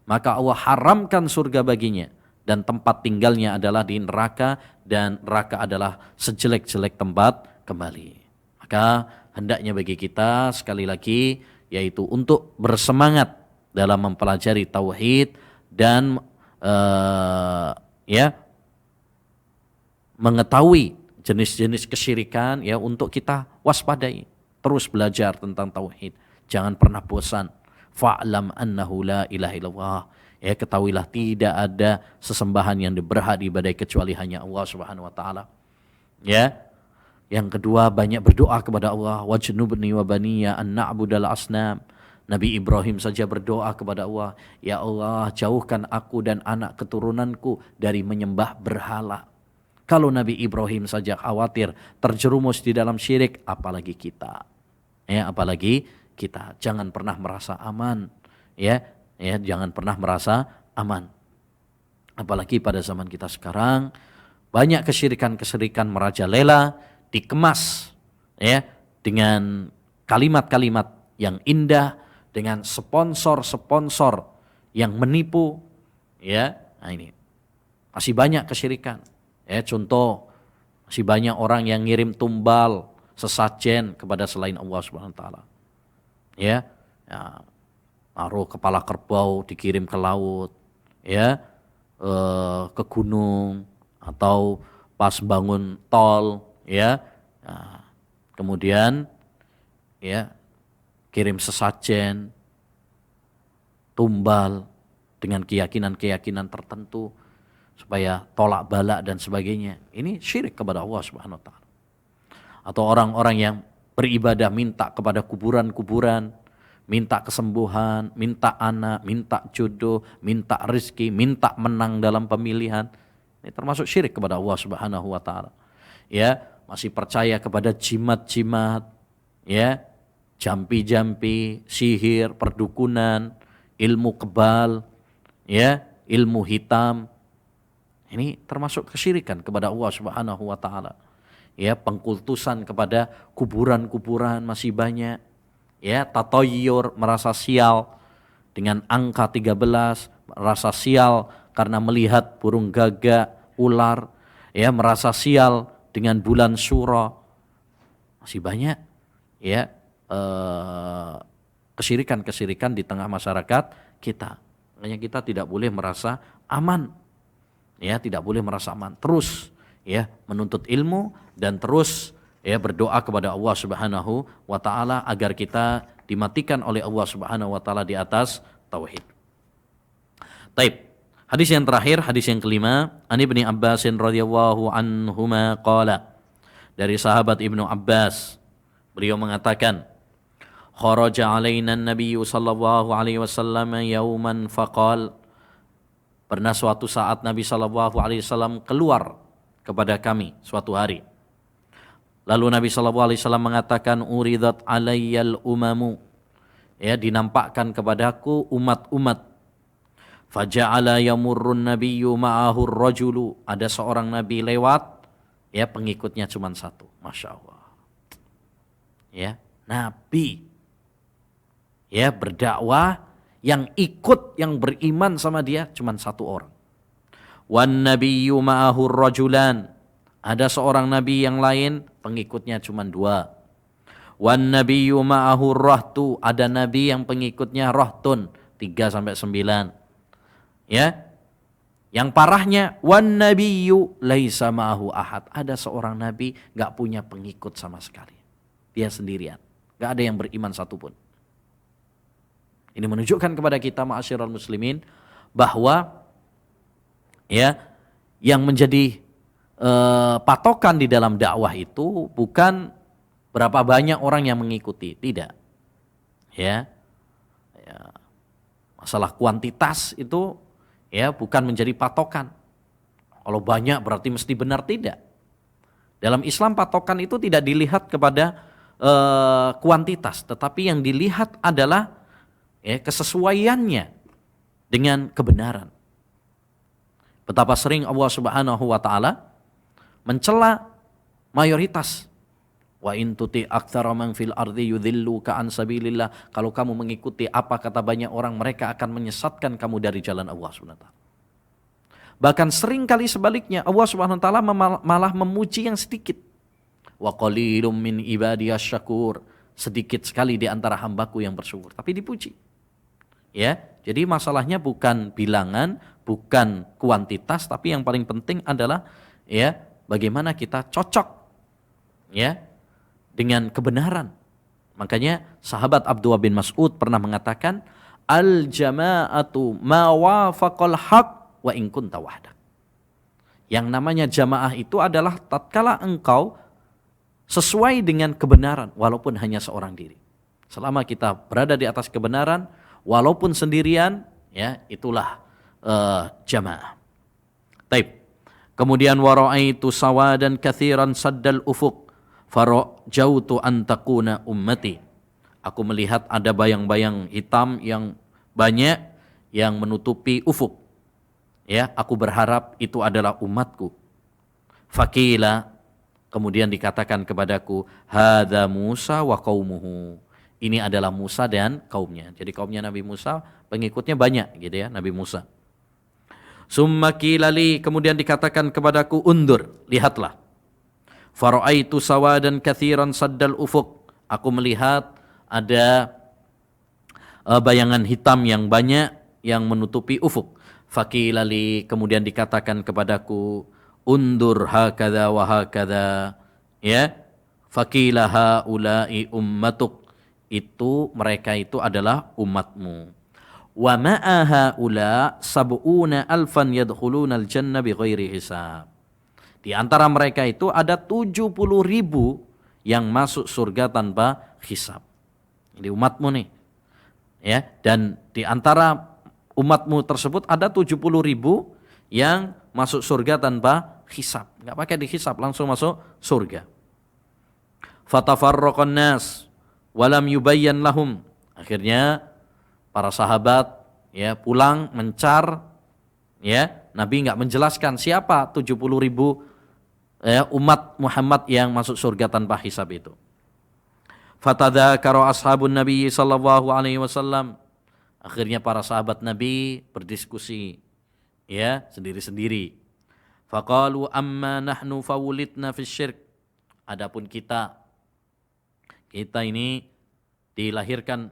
maka Allah haramkan surga baginya dan tempat tinggalnya adalah di neraka, dan neraka adalah sejelek-jelek tempat kembali. Maka hendaknya bagi kita sekali lagi yaitu untuk bersemangat dalam mempelajari tauhid dan mengetahui jenis-jenis kesyirikan ya, untuk kita waspadai, terus belajar tentang tauhid. Jangan pernah bosan. Fa'lam annahu la ilaha illallah. Ya, ketahuilah tidak ada sesembahan yang berhak diibadai kecuali hanya Allah Subhanahu wa taala. Ya. Yang kedua, banyak berdoa kepada Allah. Wajnubni wa baniya an na'budal asnam. Nabi Ibrahim saja berdoa kepada Allah, ya Allah, jauhkan aku dan anak keturunanku dari menyembah berhala. Kalau Nabi Ibrahim saja khawatir terjerumus di dalam syirik, apalagi kita. Ya, apalagi kita. Jangan pernah merasa aman. Ya, jangan pernah merasa aman. Apalagi pada zaman kita sekarang, banyak kesyirikan-kesyirikan merajalela, dikemas ya dengan kalimat-kalimat yang indah, dengan sponsor-sponsor yang menipu ya. Nah, ini masih banyak kesyirikan ya. Contoh, masih banyak orang yang ngirim tumbal, sesajen kepada selain Allah Subhanahu wa taala. Ya, naruh kepala kerbau dikirim ke laut, ya, ke gunung, atau pas bangun tol, ya, kemudian, ya, kirim sesajen, tumbal dengan keyakinan-keyakinan tertentu supaya tolak balak dan sebagainya. Ini syirik kepada Allah Subhanahu wa taala. Atau orang-orang yang beribadah minta kepada kuburan-kuburan, minta kesembuhan, minta anak, minta jodoh, minta rezeki, minta menang dalam pemilihan. Ini termasuk syirik kepada Allah Subhanahu wa taala. Ya, masih percaya kepada jimat-jimat, ya, jampi-jampi, sihir, perdukunan, ilmu kebal, ya, ilmu hitam. Ini termasuk kesyirikan kepada Allah Subhanahu wa taala. Ya, pengkultusan kepada kuburan-kuburan masih banyak. Ya, tatoyur, merasa sial dengan angka 13, merasa sial karena melihat burung gagak, ular, ya, merasa sial dengan bulan Syura. Masih banyak ya kesyirikan-kesyirikan di tengah masyarakat kita. Makanya kita tidak boleh merasa aman. Ya, tidak boleh merasa aman. Terus ya menuntut ilmu dan terus ya berdoa kepada Allah Subhanahu wa taala agar kita dimatikan oleh Allah Subhanahu wa taala di atas tauhid. Taib. Hadis yang terakhir, hadis yang kelima, An Ibnu Abbas radhiyallahu anhuma qala. Dari sahabat Ibnu Abbas, beliau mengatakan, kharaja alaina an-nabiy sallallahu alaihi wasallam yauman faqal. Pernah suatu saat Nabi sallallahu alaihi wasallam keluar kepada kami suatu hari. Lalu Nabi SAW mengatakan, uridat alayyal umamu, ya, dinampakkan kepadaku umat-umat. Faja'ala yamurrun nabiyyu ma'ahur rajulu, ada seorang nabi lewat, ya, pengikutnya cuma satu. Masya Allah. Ya, nabi, ya, berdakwah, yang ikut, yang beriman sama dia cuma satu orang. Wan nabiyyu ma'ahur rajulan, ada seorang nabi yang lain pengikutnya cuma dua. Wan nabiyyu ma'ahur rahtu, ada nabi yang pengikutnya rahtun 3-9. Ya. Yang parahnya wan nabiyyu laisa ma'ahu ahad, ada seorang nabi enggak punya pengikut sama sekali. Dia sendirian, enggak ada yang beriman satupun. Ini menunjukkan kepada kita ma'asyiral muslimin bahwa ya, yang menjadi patokan di dalam dakwah itu bukan berapa banyak orang yang mengikuti, tidak. Ya, masalah kuantitas itu ya bukan menjadi patokan. Kalau banyak berarti mesti benar, tidak. Dalam Islam patokan itu tidak dilihat kepada kuantitas, tetapi yang dilihat adalah kesesuaiannya dengan kebenaran. Betapa sering Allah Subhanahu wa taala mencela mayoritas. Wa in tuti aktsara man fil ardi yudhilluka an sabilillah. Kalau kamu mengikuti apa kata banyak orang, mereka akan menyesatkan kamu dari jalan Allah Subhanahu wa taala. Bahkan sering kali sebaliknya, Allah Subhanahu wa taala malah memuji yang sedikit. Wa qalilum min ibadiyasy syakur. Sedikit sekali di antara hambaku yang bersyukur, tapi dipuji. Ya, jadi masalahnya bukan bilangan, bukan kuantitas, tapi yang paling penting adalah ya bagaimana kita cocok ya dengan kebenaran. Makanya sahabat Abdullah bin Mas'ud pernah mengatakan, al jama'atu ma wafaqal haq wa in kunta wahdak. Yang namanya jamaah itu adalah tatkala engkau sesuai dengan kebenaran walaupun hanya seorang diri. Selama kita berada di atas kebenaran walaupun sendirian, ya itulah jamaah. Taib. Kemudian wara'aitu sawadan katsiran saddal ufuq farajautu an takuna ummati. Aku melihat ada bayang-bayang hitam yang banyak yang menutupi ufuk. Ya, aku berharap itu adalah umatku. Fakila, kemudian dikatakan kepadaku, hadza Musa wa qaumuhu. Ini adalah Musa dan kaumnya. Jadi kaumnya Nabi Musa, pengikutnya banyak gitu ya, Nabi Musa. Summa qilali, kemudian dikatakan kepadaku, undur, lihatlah. Fara'aitu sawadan katsiran saddal ufuq. Aku melihat ada bayangan hitam yang banyak yang menutupi ufuk. Faqilali, kemudian dikatakan kepadaku, undur hakadha wa hakadha. Ya. Faqila haula'i ummatuk. Itu mereka itu adalah umatmu. Wa ma'a haula sab'una alfan yadkhuluna al-jannah bighairi hisab. Di antara mereka itu ada 70.000 yang masuk surga tanpa hisab. Ini umatmu nih. Ya, dan di antara umatmu tersebut ada 70.000 yang masuk surga tanpa hisab. Enggak pakai dihisab, langsung masuk surga. Fatafarraqan nas walam yubayyan lahum. Akhirnya para sahabat ya pulang mencar, ya, Nabi enggak menjelaskan siapa 70.000 umat Muhammad yang masuk surga tanpa hisab itu. Fatadzakara ashabun Nabi sallallahu alaihi wasallam. Akhirnya para sahabat Nabi berdiskusi ya sendiri-sendiri. Faqalu amma nahnu fawulidna fisyirk. Adapun kita ini dilahirkan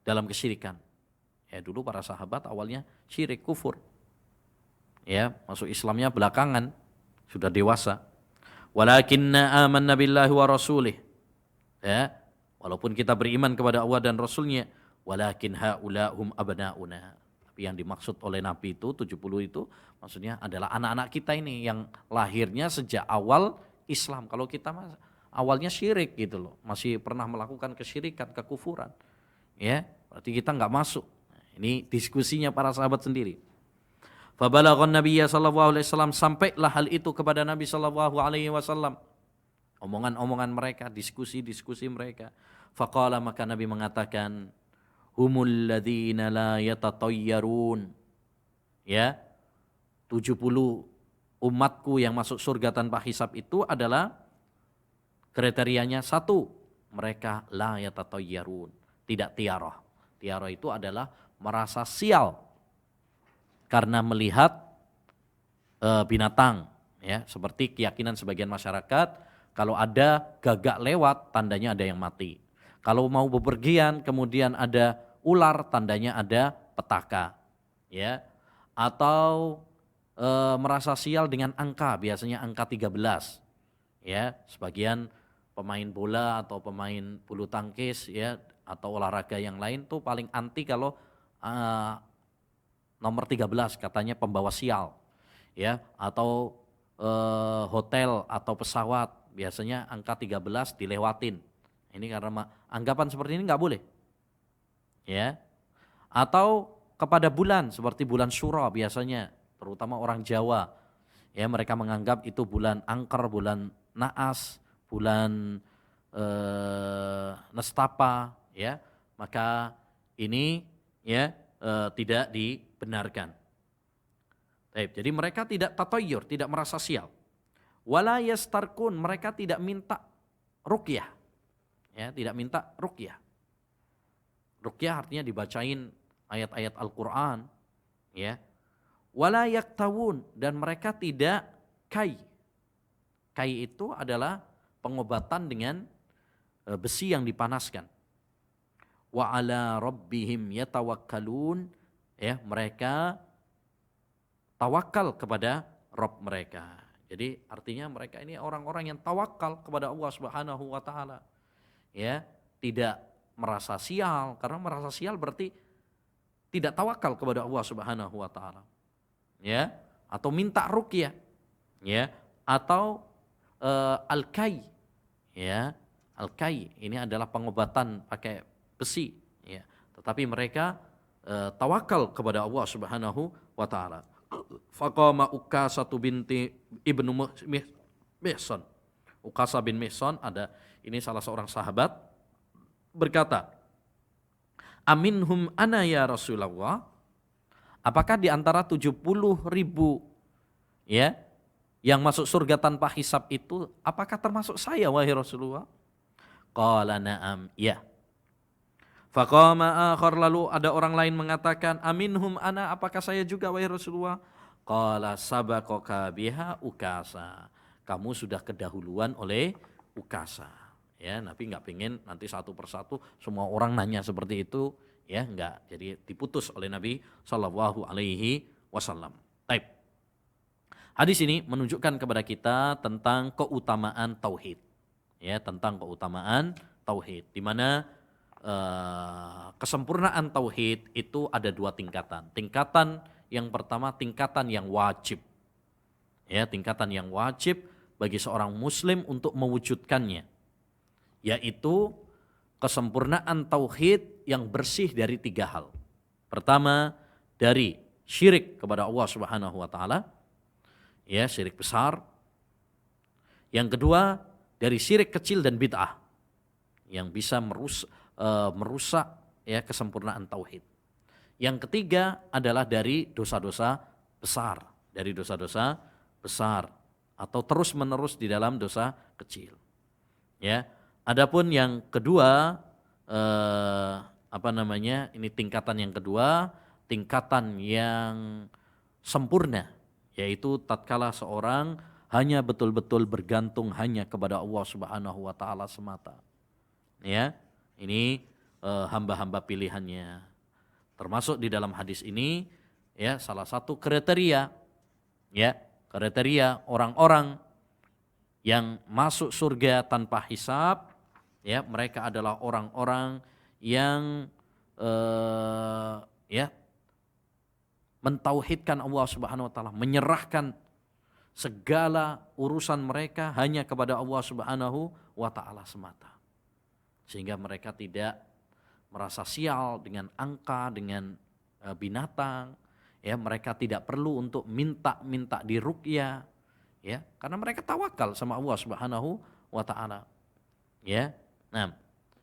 dalam kesyirikan. Ya dulu para sahabat awalnya syirik, kufur. Ya, masuk Islamnya belakangan. Sudah dewasa. Walakinna amanna billahi wa rasulih. Ya, walaupun kita beriman kepada Allah dan Rasulnya, walakin haulahum abnauna. Tapi yang dimaksud oleh Nabi itu 70 itu maksudnya adalah anak-anak kita ini yang lahirnya sejak awal Islam. Kalau kita awalnya syirik gitu loh, masih pernah melakukan kesyirikan, kekufuran. Ya, berarti kita enggak masuk. Ini diskusinya para sahabat sendiri. Fabalaghan Nabiyya sallallahu alaihi wasallam, sampailah hal itu kepada Nabi sallallahu alaihi wasallam. Omongan-omongan mereka, diskusi-diskusi mereka. Faqala, maka Nabi mengatakan, humul ladzina la yatatayyarun. Ya, 70 umatku yang masuk surga tanpa hisab itu adalah kriterianya satu, mereka la yatatayyarun, tidak tiarah. Tiarah itu adalah merasa sial karena melihat binatang, ya, seperti keyakinan sebagian masyarakat, kalau ada gagak lewat tandanya ada yang mati. Kalau mau bepergian kemudian ada ular tandanya ada petaka, ya. Atau merasa sial dengan angka, biasanya angka 13. Ya, sebagian pemain bola atau pemain bulu tangkis ya atau olahraga yang lain tuh paling anti kalau nomor 13 katanya pembawa sial, ya, atau hotel atau pesawat biasanya angka 13 dilewatin. Ini karena anggapan seperti ini nggak boleh, ya. Atau kepada bulan seperti bulan Syura biasanya, terutama orang Jawa, Ya, mereka menganggap itu bulan angker, bulan naas, bulan nestapa, ya. Maka ini ya tidak dibenarkan. Baik, jadi mereka tidak tatayyur, tidak merasa sial. Wala yastarkun, mereka tidak minta ruqyah. Ya, tidak minta ruqyah. Ruqyah artinya dibacain ayat-ayat Al-Qur'an, ya. Wala yaktawun, dan mereka tidak kai. Kai itu adalah pengobatan dengan besi yang dipanaskan. Wa ala rabbihim yatawakkalun, ya, mereka tawakal kepada Rabb mereka. Jadi artinya mereka ini orang-orang yang tawakal kepada Allah Subhanahu wa taala. Ya, tidak merasa sial, karena merasa sial berarti tidak tawakal kepada Allah Subhanahu wa taala. Ya, atau minta ruqyah, ya, atau al-kai. Ya, al-kai ini adalah pengobatan pakai besi, ya. Tetapi mereka tawakal kepada Allah Subhanahu wa taala. Faqama Ukasah binti Ibnu Mihsan. Ukasah bin Mihsan ini salah seorang sahabat berkata, "Aminhum ana ya Rasulullah?" Apakah di antara 70.000 ya yang masuk surga tanpa hisab itu apakah termasuk saya wahai Rasulullah? Qala na'am, ya. Faqama akhar, lalu ada orang lain mengatakan, "Aminhum ana, apakah saya juga wahai Rasulullah?" Qala sabaqaka biha Ukasah. Kamu sudah kedahuluan oleh Ukasah. Ya, Nabi enggak pengen nanti satu persatu semua orang nanya seperti itu, ya, enggak. Jadi diputus oleh Nabi sallallahu alaihi wasallam. Baik. Hadis ini menunjukkan kepada kita tentang keutamaan tauhid. Ya, tentang keutamaan tauhid, di mana kesempurnaan tauhid itu ada dua tingkatan. Tingkatan yang pertama tingkatan yang wajib. Ya, tingkatan yang wajib bagi seorang muslim untuk mewujudkannya, yaitu kesempurnaan tauhid yang bersih dari tiga hal. Pertama, dari syirik kepada Allah Subhanahu wa taala. Ya, syirik besar. Yang kedua, dari syirik kecil dan bid'ah yang bisa merusak ya kesempurnaan tauhid. Yang ketiga adalah dari dosa-dosa besar, atau terus-menerus di dalam dosa kecil. Ya. Adapun yang kedua ini tingkatan yang kedua, tingkatan yang sempurna, yaitu tatkala seorang hanya betul-betul bergantung hanya kepada Allah Subhanahu wa taala semata. Ya. Ini hamba-hamba pilihannya. Termasuk di dalam hadis ini ya salah satu kriteria orang-orang yang masuk surga tanpa hisab, ya, mereka adalah orang-orang yang mentauhidkan Allah Subhanahu wa taala, menyerahkan segala urusan mereka hanya kepada Allah Subhanahu wa taala semata. Sehingga mereka tidak merasa sial dengan angka, dengan binatang, ya, mereka tidak perlu untuk minta diruqyah, ya, karena mereka tawakal sama Allah Subhanahu wa taala. Ya. Nah,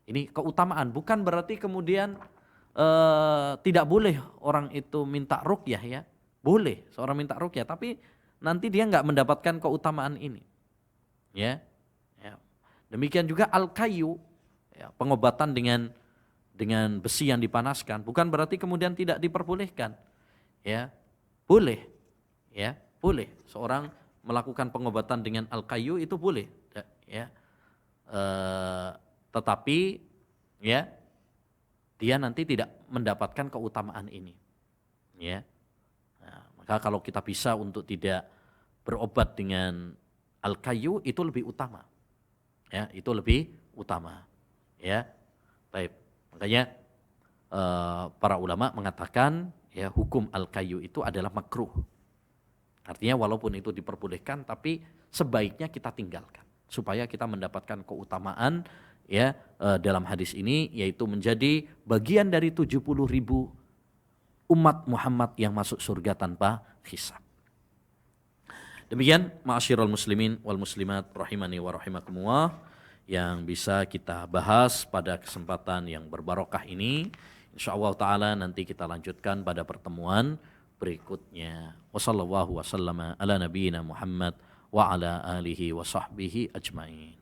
ini keutamaan, bukan berarti kemudian tidak boleh orang itu minta ruqyah, ya. Boleh seorang minta ruqyah, tapi nanti dia enggak mendapatkan keutamaan ini. Ya. Ya. Demikian juga al-kayu, ya, pengobatan dengan besi yang dipanaskan, bukan berarti kemudian tidak diperbolehkan. Ya, boleh. Ya, boleh. Seorang melakukan pengobatan dengan al-kayu itu boleh. Ya. Tetapi ya dia nanti tidak mendapatkan keutamaan ini. Ya. Nah, maka kalau kita bisa untuk tidak berobat dengan al-kayu itu lebih utama. Ya, itu lebih utama. Ya, baik. Makanya para ulama mengatakan ya hukum al-kayu itu adalah makruh. Artinya walaupun itu diperbolehkan, tapi sebaiknya kita tinggalkan supaya kita mendapatkan keutamaan ya dalam hadis ini, yaitu menjadi bagian dari 70.000 umat Muhammad yang masuk surga tanpa hisab. Demikian ma'asyiral muslimin wal muslimat rahimani wa rahimakumullah yang bisa kita bahas pada kesempatan yang berbarokah ini. Insyaallah taala nanti kita lanjutkan pada pertemuan berikutnya. Wassallallahu wasallama ala nabiyyina Muhammad wa ala alihi wa sahbihi ajmain.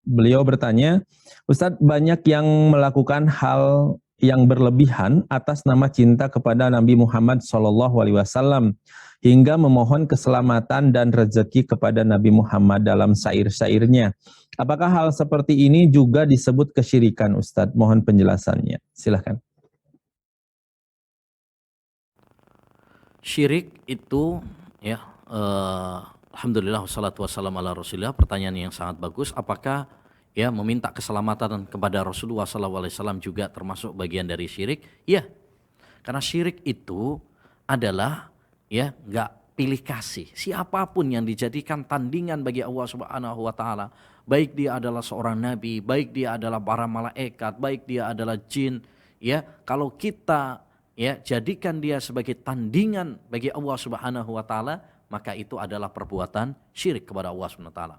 Beliau bertanya, Ustadz, banyak yang melakukan hal yang berlebihan atas nama cinta kepada Nabi Muhammad SAW hingga memohon keselamatan dan rezeki kepada Nabi Muhammad dalam syair-syairnya. Apakah hal seperti ini juga disebut kesyirikan, Ustadz? Mohon penjelasannya. Silahkan. Syirik itu ya alhamdulillah wassalatu wassalamu ala Rasulillah, pertanyaan yang sangat bagus. Apakah ya meminta keselamatan kepada Rasulullah SAW juga termasuk bagian dari syirik? Ya, karena syirik itu adalah ya nggak pilih kasih. Siapapun yang dijadikan tandingan bagi Allah Subhanahu wa taala, baik dia adalah seorang nabi, baik dia adalah para malaikat, baik dia adalah jin, ya kalau kita ya jadikan dia sebagai tandingan bagi Allah Subhanahu wa taala, maka itu adalah perbuatan syirik kepada Allah Subhanahu wa taala.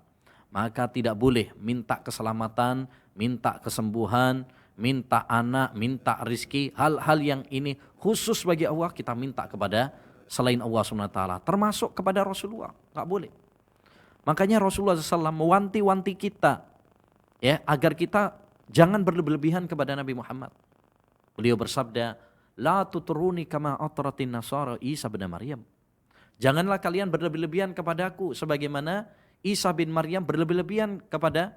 Maka tidak boleh minta keselamatan, minta kesembuhan, minta anak, minta rizki, hal-hal yang ini khusus bagi Allah kita minta kepada selain Allah Subhanahu wa taala, termasuk kepada Rasulullah, enggak boleh. Makanya Rasulullah SAW mewanti-wanti kita ya agar kita jangan berlebihan kepada Nabi Muhammad. Beliau bersabda, la tuturuni kama atratin nasara Isa bin Maryam. Janganlah kalian berlebihan kepadaku sebagaimana Isa bin Maryam berlebihan kepada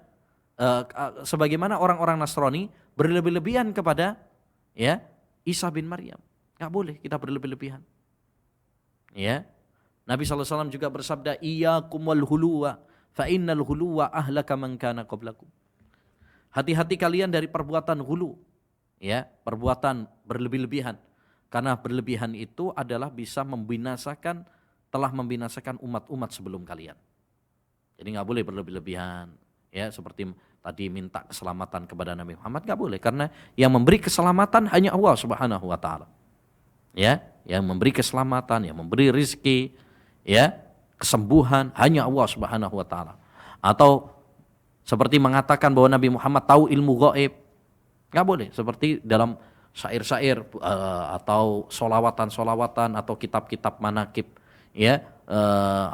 sebagaimana orang-orang Nasrani berlebihan kepada ya Isa bin Maryam. Enggak boleh kita berlebihan. Ya. Nabi SAW juga bersabda, iyyakum wal huluwa fa innal huluwa ahlaka man kana qablakum. Hati-hati kalian dari perbuatan hulu. Ya, perbuatan berlebihan. Karena berlebihan itu adalah bisa telah membinasakan umat-umat sebelum kalian. Jadi nggak boleh berlebihan, ya seperti tadi minta keselamatan kepada Nabi Muhammad nggak boleh, karena yang memberi keselamatan hanya Allah Subhanahu wa taala. Ya, yang memberi keselamatan, yang memberi rizki, ya kesembuhan hanya Allah Subhanahu wa taala. Atau seperti mengatakan bahwa Nabi Muhammad tahu ilmu gaib, nggak boleh. Seperti dalam syair-syair atau solawatan-solawatan atau kitab-kitab manakib, ya.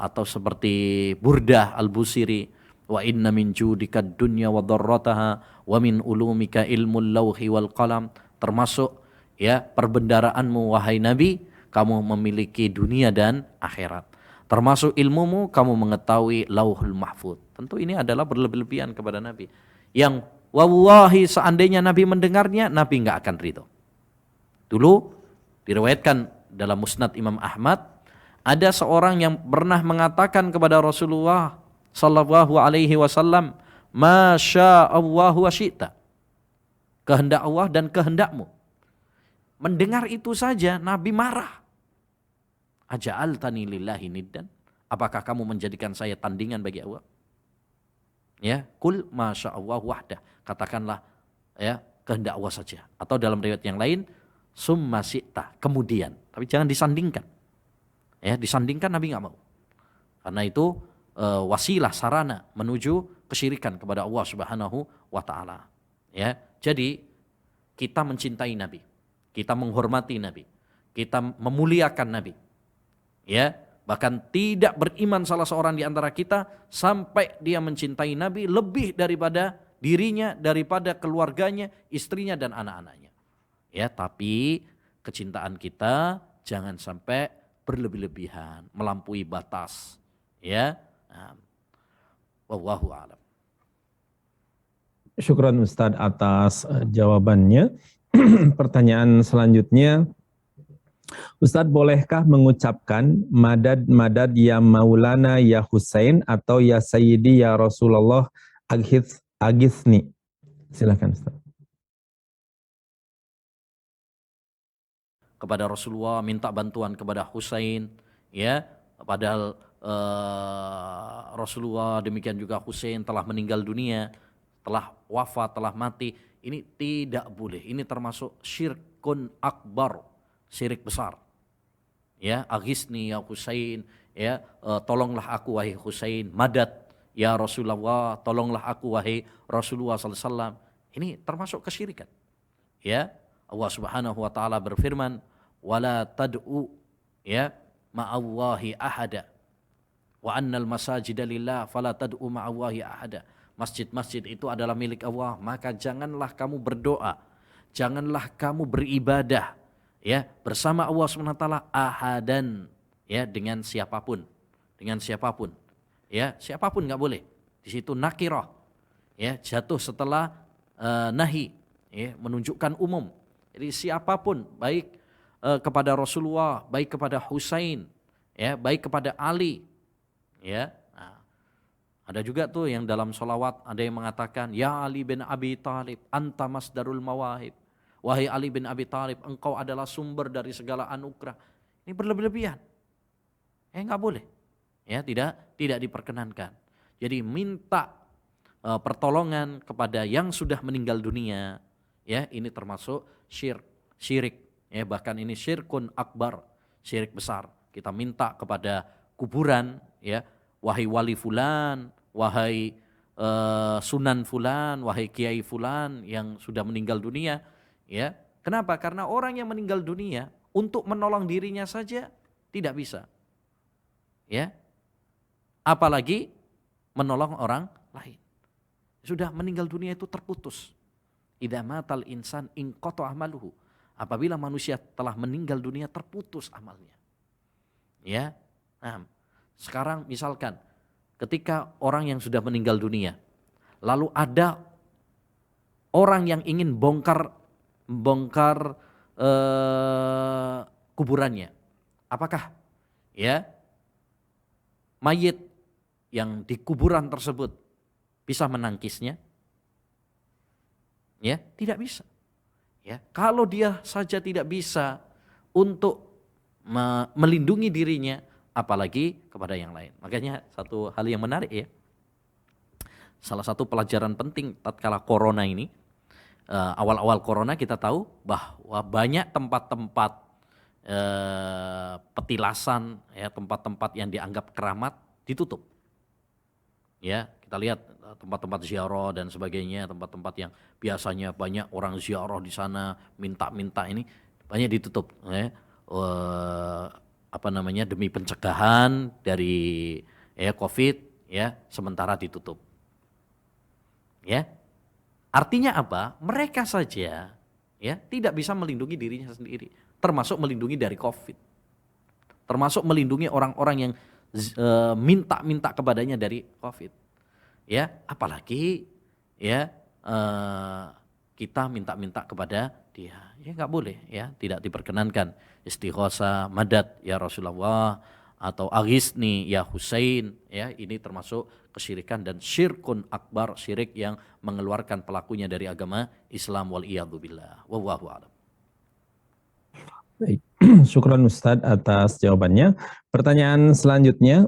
Atau seperti Burdah Al-Busiri, wa inna min judika dunya wa dharrataha wa min ulumika ilmul lauhi wal qalam, termasuk ya perbendaraanmu wahai Nabi, kamu memiliki dunia dan akhirat, termasuk ilmumu kamu mengetahui lauhul mahfud. Tentu ini adalah berlebihan kepada Nabi yang wallahi seandainya Nabi mendengarnya, Nabi enggak akan ridho. Dulu diriwayatkan dalam Musnad Imam Ahmad, ada seorang yang pernah mengatakan kepada Rasulullah sallallahu alaihi wasallam, masya Allah wa syi'ta, kehendak Allah dan kehendakmu. Mendengar itu saja Nabi marah. Aja'altani lillahi niddan, apakah kamu menjadikan saya tandingan bagi Allah? Ya, kul masya Allah wahdah, katakanlah ya kehendak Allah saja. Atau dalam riwayat yang lain, summa syi'ta, kemudian, tapi jangan disandingkan. Ya, disandingkan Nabi nggak mau. Karena itu wasilah sarana menuju kesyirikan kepada Allah Subhanahu wa taala. Ya, jadi kita mencintai Nabi, kita menghormati Nabi, kita memuliakan Nabi. Ya, bahkan tidak beriman salah seorang di antara kita sampai dia mencintai Nabi lebih daripada dirinya, daripada keluarganya, istrinya dan anak-anaknya. Ya, tapi kecintaan kita jangan sampai berlebih-lebihan, melampaui batas. Ya. Nah, wallahu a'lam. Syukran Ustadz atas jawabannya. Pertanyaan selanjutnya, Ustadz bolehkah mengucapkan madad madad ya Maulana ya Husain atau ya Sayyidi ya Rasulullah aghithni? Silakan Ustadz. Kepada Rasulullah, minta bantuan kepada Husain, ya, padahal Rasulullah demikian juga Husain telah meninggal dunia, telah wafat, telah mati. Ini tidak boleh. Ini termasuk syirkun akbar, syirik besar. Ya, aghisni ya Husain, ya, tolonglah aku wahai Husain, madad ya Rasulullah, tolonglah aku wahai Rasulullah sallallahu alaihi wasallam. Ini termasuk kesyirikan. Ya, Allah Subhanahu wa taala berfirman, "Wala tad'u ya ma'allahi ahada. Wa annal masajida lillah fala tad'u ma'allahi ahada." Masjid-masjid itu adalah milik Allah, maka janganlah kamu berdoa, janganlah kamu beribadah ya bersama Allah SWT ahadan, ya, dengan siapapun. Ya, siapapun enggak boleh. Di situ nakirah, ya, jatuh setelah nahi, ya, menunjukkan umum. Jadi siapapun, baik kepada Rasulullah, baik kepada Husain, ya, baik kepada Ali, ya. Nah, ada juga tuh yang dalam sholawat ada yang mengatakan, ya Ali bin Abi Thalib, anta masdarul mawahib. Wahai Ali bin Abi Thalib, engkau adalah sumber dari segala anugerah. Ini berlebihan. Enggak boleh. Ya, tidak diperkenankan. Jadi minta pertolongan kepada yang sudah meninggal dunia, ya, ini termasuk syirik, ya, bahkan ini syirkun akbar, syirik besar. Kita minta kepada kuburan, ya, wahai wali fulan, wahai sunan fulan, wahai kiai fulan yang sudah meninggal dunia, ya. Kenapa? Karena orang yang meninggal dunia untuk menolong dirinya saja tidak bisa, ya, apalagi menolong orang lain. Sudah meninggal dunia itu terputus. Idza matal insan inqata amaluhu. Apabila manusia telah meninggal dunia terputus amalnya. Ya. Nah, sekarang misalkan ketika orang yang sudah meninggal dunia, lalu ada orang yang ingin bongkar kuburannya. Apakah, ya, mayit yang di kuburan tersebut bisa menangkisnya? Ya, tidak bisa. Ya, kalau dia saja tidak bisa untuk melindungi dirinya, apalagi kepada yang lain. Makanya satu hal yang menarik, ya. Salah satu pelajaran penting tatkala corona ini, awal-awal corona kita tahu bahwa banyak tempat-tempat petilasan, ya, tempat-tempat yang dianggap keramat ditutup. Ya, kita lihat tempat-tempat ziarah dan sebagainya, tempat-tempat yang biasanya banyak orang ziarah di sana, minta-minta, ini banyak ditutup, ya. Demi pencegahan dari COVID, ya, sementara ditutup. Ya. Artinya apa? Mereka saja, ya, tidak bisa melindungi dirinya sendiri, termasuk melindungi dari COVID. Termasuk melindungi orang-orang yang minta-minta kepadanya dari COVID. Ya, apalagi, ya, kita minta-minta kepada dia. Ya, enggak boleh, ya, tidak diperkenankan. Istighosa, madad ya Rasulullah, atau aghisni ya Husain, ya, ini termasuk kesyirikan dan syirkun akbar, syirik yang mengeluarkan pelakunya dari agama Islam wal iyadzubillah. Wallahu a'lam. Baik, syukran Ustadz atas jawabannya. Pertanyaan selanjutnya.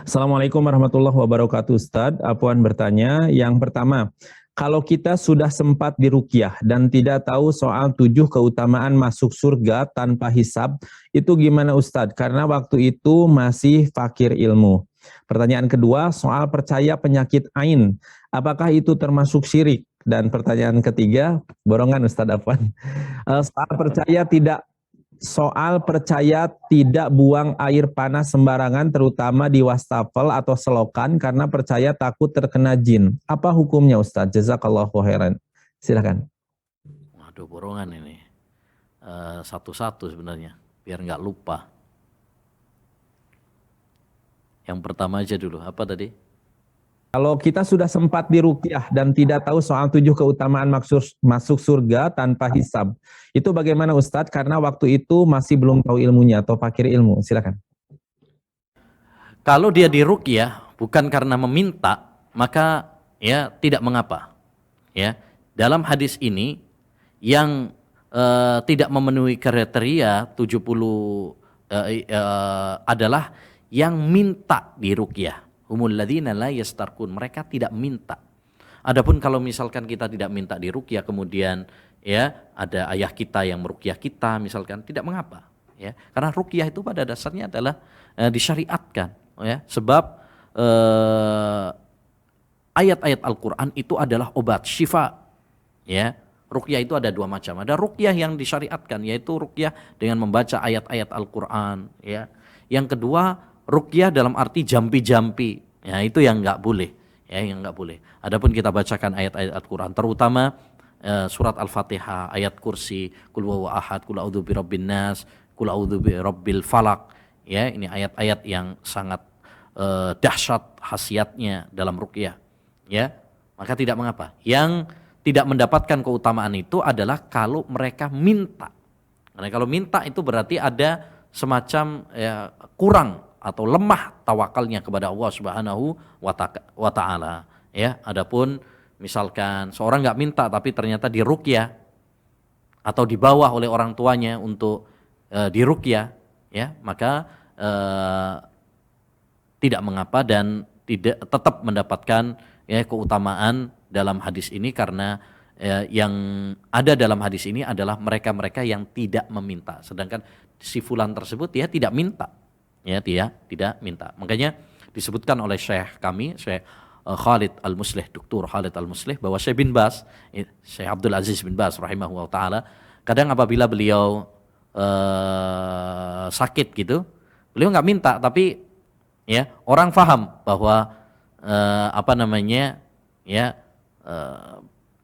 Assalamualaikum warahmatullahi wabarakatuh Ustadz. Apuan bertanya, yang pertama, kalau kita sudah sempat diruqyah dan tidak tahu soal 7 keutamaan masuk surga tanpa hisab, itu gimana Ustadz? Karena waktu itu masih fakir ilmu. Pertanyaan kedua, soal percaya penyakit ain, apakah itu termasuk syirik? Dan pertanyaan ketiga, borongan Ustadz Afwan. Soal percaya tidak buang air panas sembarangan terutama di wastafel atau selokan karena percaya takut terkena jin. Apa hukumnya Ustadz? Jazakallahu khairan. Silakan. Waduh, borongan ini. Satu-satu sebenarnya, biar nggak lupa. Yang pertama aja dulu, apa tadi? Kalau kita sudah sempat diruqyah dan tidak tahu soal 7 keutamaan masuk surga tanpa hisab, itu bagaimana Ustadz? Karena waktu itu masih belum tahu ilmunya atau fakir ilmu. Silakan. Kalau dia diruqyah bukan karena meminta, maka ya tidak mengapa. Ya, dalam hadis ini yang tidak memenuhi kriteria 70 adalah yang minta diruqyah. Humul ladzina la yastarqun, mereka tidak minta. Adapun kalau misalkan kita tidak minta diruqyah, kemudian ya ada ayah kita yang meruqyah kita misalkan, tidak mengapa, ya. Karena ruqyah itu pada dasarnya adalah disyariatkan, ya. Sebab ayat-ayat Al-Qur'an itu adalah obat, syifa, ya. Ruqyah itu ada dua macam. Ada ruqyah yang disyariatkan, yaitu ruqyah dengan membaca ayat-ayat Al-Qur'an, ya. Yang kedua, ruqyah dalam arti jampi-jampi, ya itu yang nggak boleh, ya yang nggak boleh. Adapun kita bacakan ayat-ayat Al-Quran, terutama surat Al-Fatihah, ayat kursi, Qul huwallahu ahad, Qul a'udzu birabbin nas, Qul a'udzu birabbil falaq, ya ini ayat-ayat yang sangat dahsyat khasiatnya dalam ruqyah, ya maka tidak mengapa. Yang tidak mendapatkan keutamaan itu adalah kalau mereka minta. Karena kalau minta itu berarti ada semacam ya, kurang atau lemah tawakalnya kepada Allah Subhanahu wa taala, ya. Adapun misalkan seorang nggak minta tapi ternyata diruqyah atau dibawa oleh orang tuanya untuk diruqyah, ya, maka tidak mengapa dan tidak tetap mendapatkan ya keutamaan dalam hadis ini, karena yang ada dalam hadis ini adalah mereka-mereka yang tidak meminta, sedangkan si fulan tersebut dia tidak minta. Ya, dia tidak minta. Makanya disebutkan oleh Syekh kami, Syekh Khalid Al-Muslih, Dr. Khalid Al-Muslih, bahwa Syekh bin Baz, Syekh Abdul Aziz bin Baz rahimahullah ta'ala, kadang apabila beliau sakit gitu, beliau nggak minta, tapi ya orang faham bahwa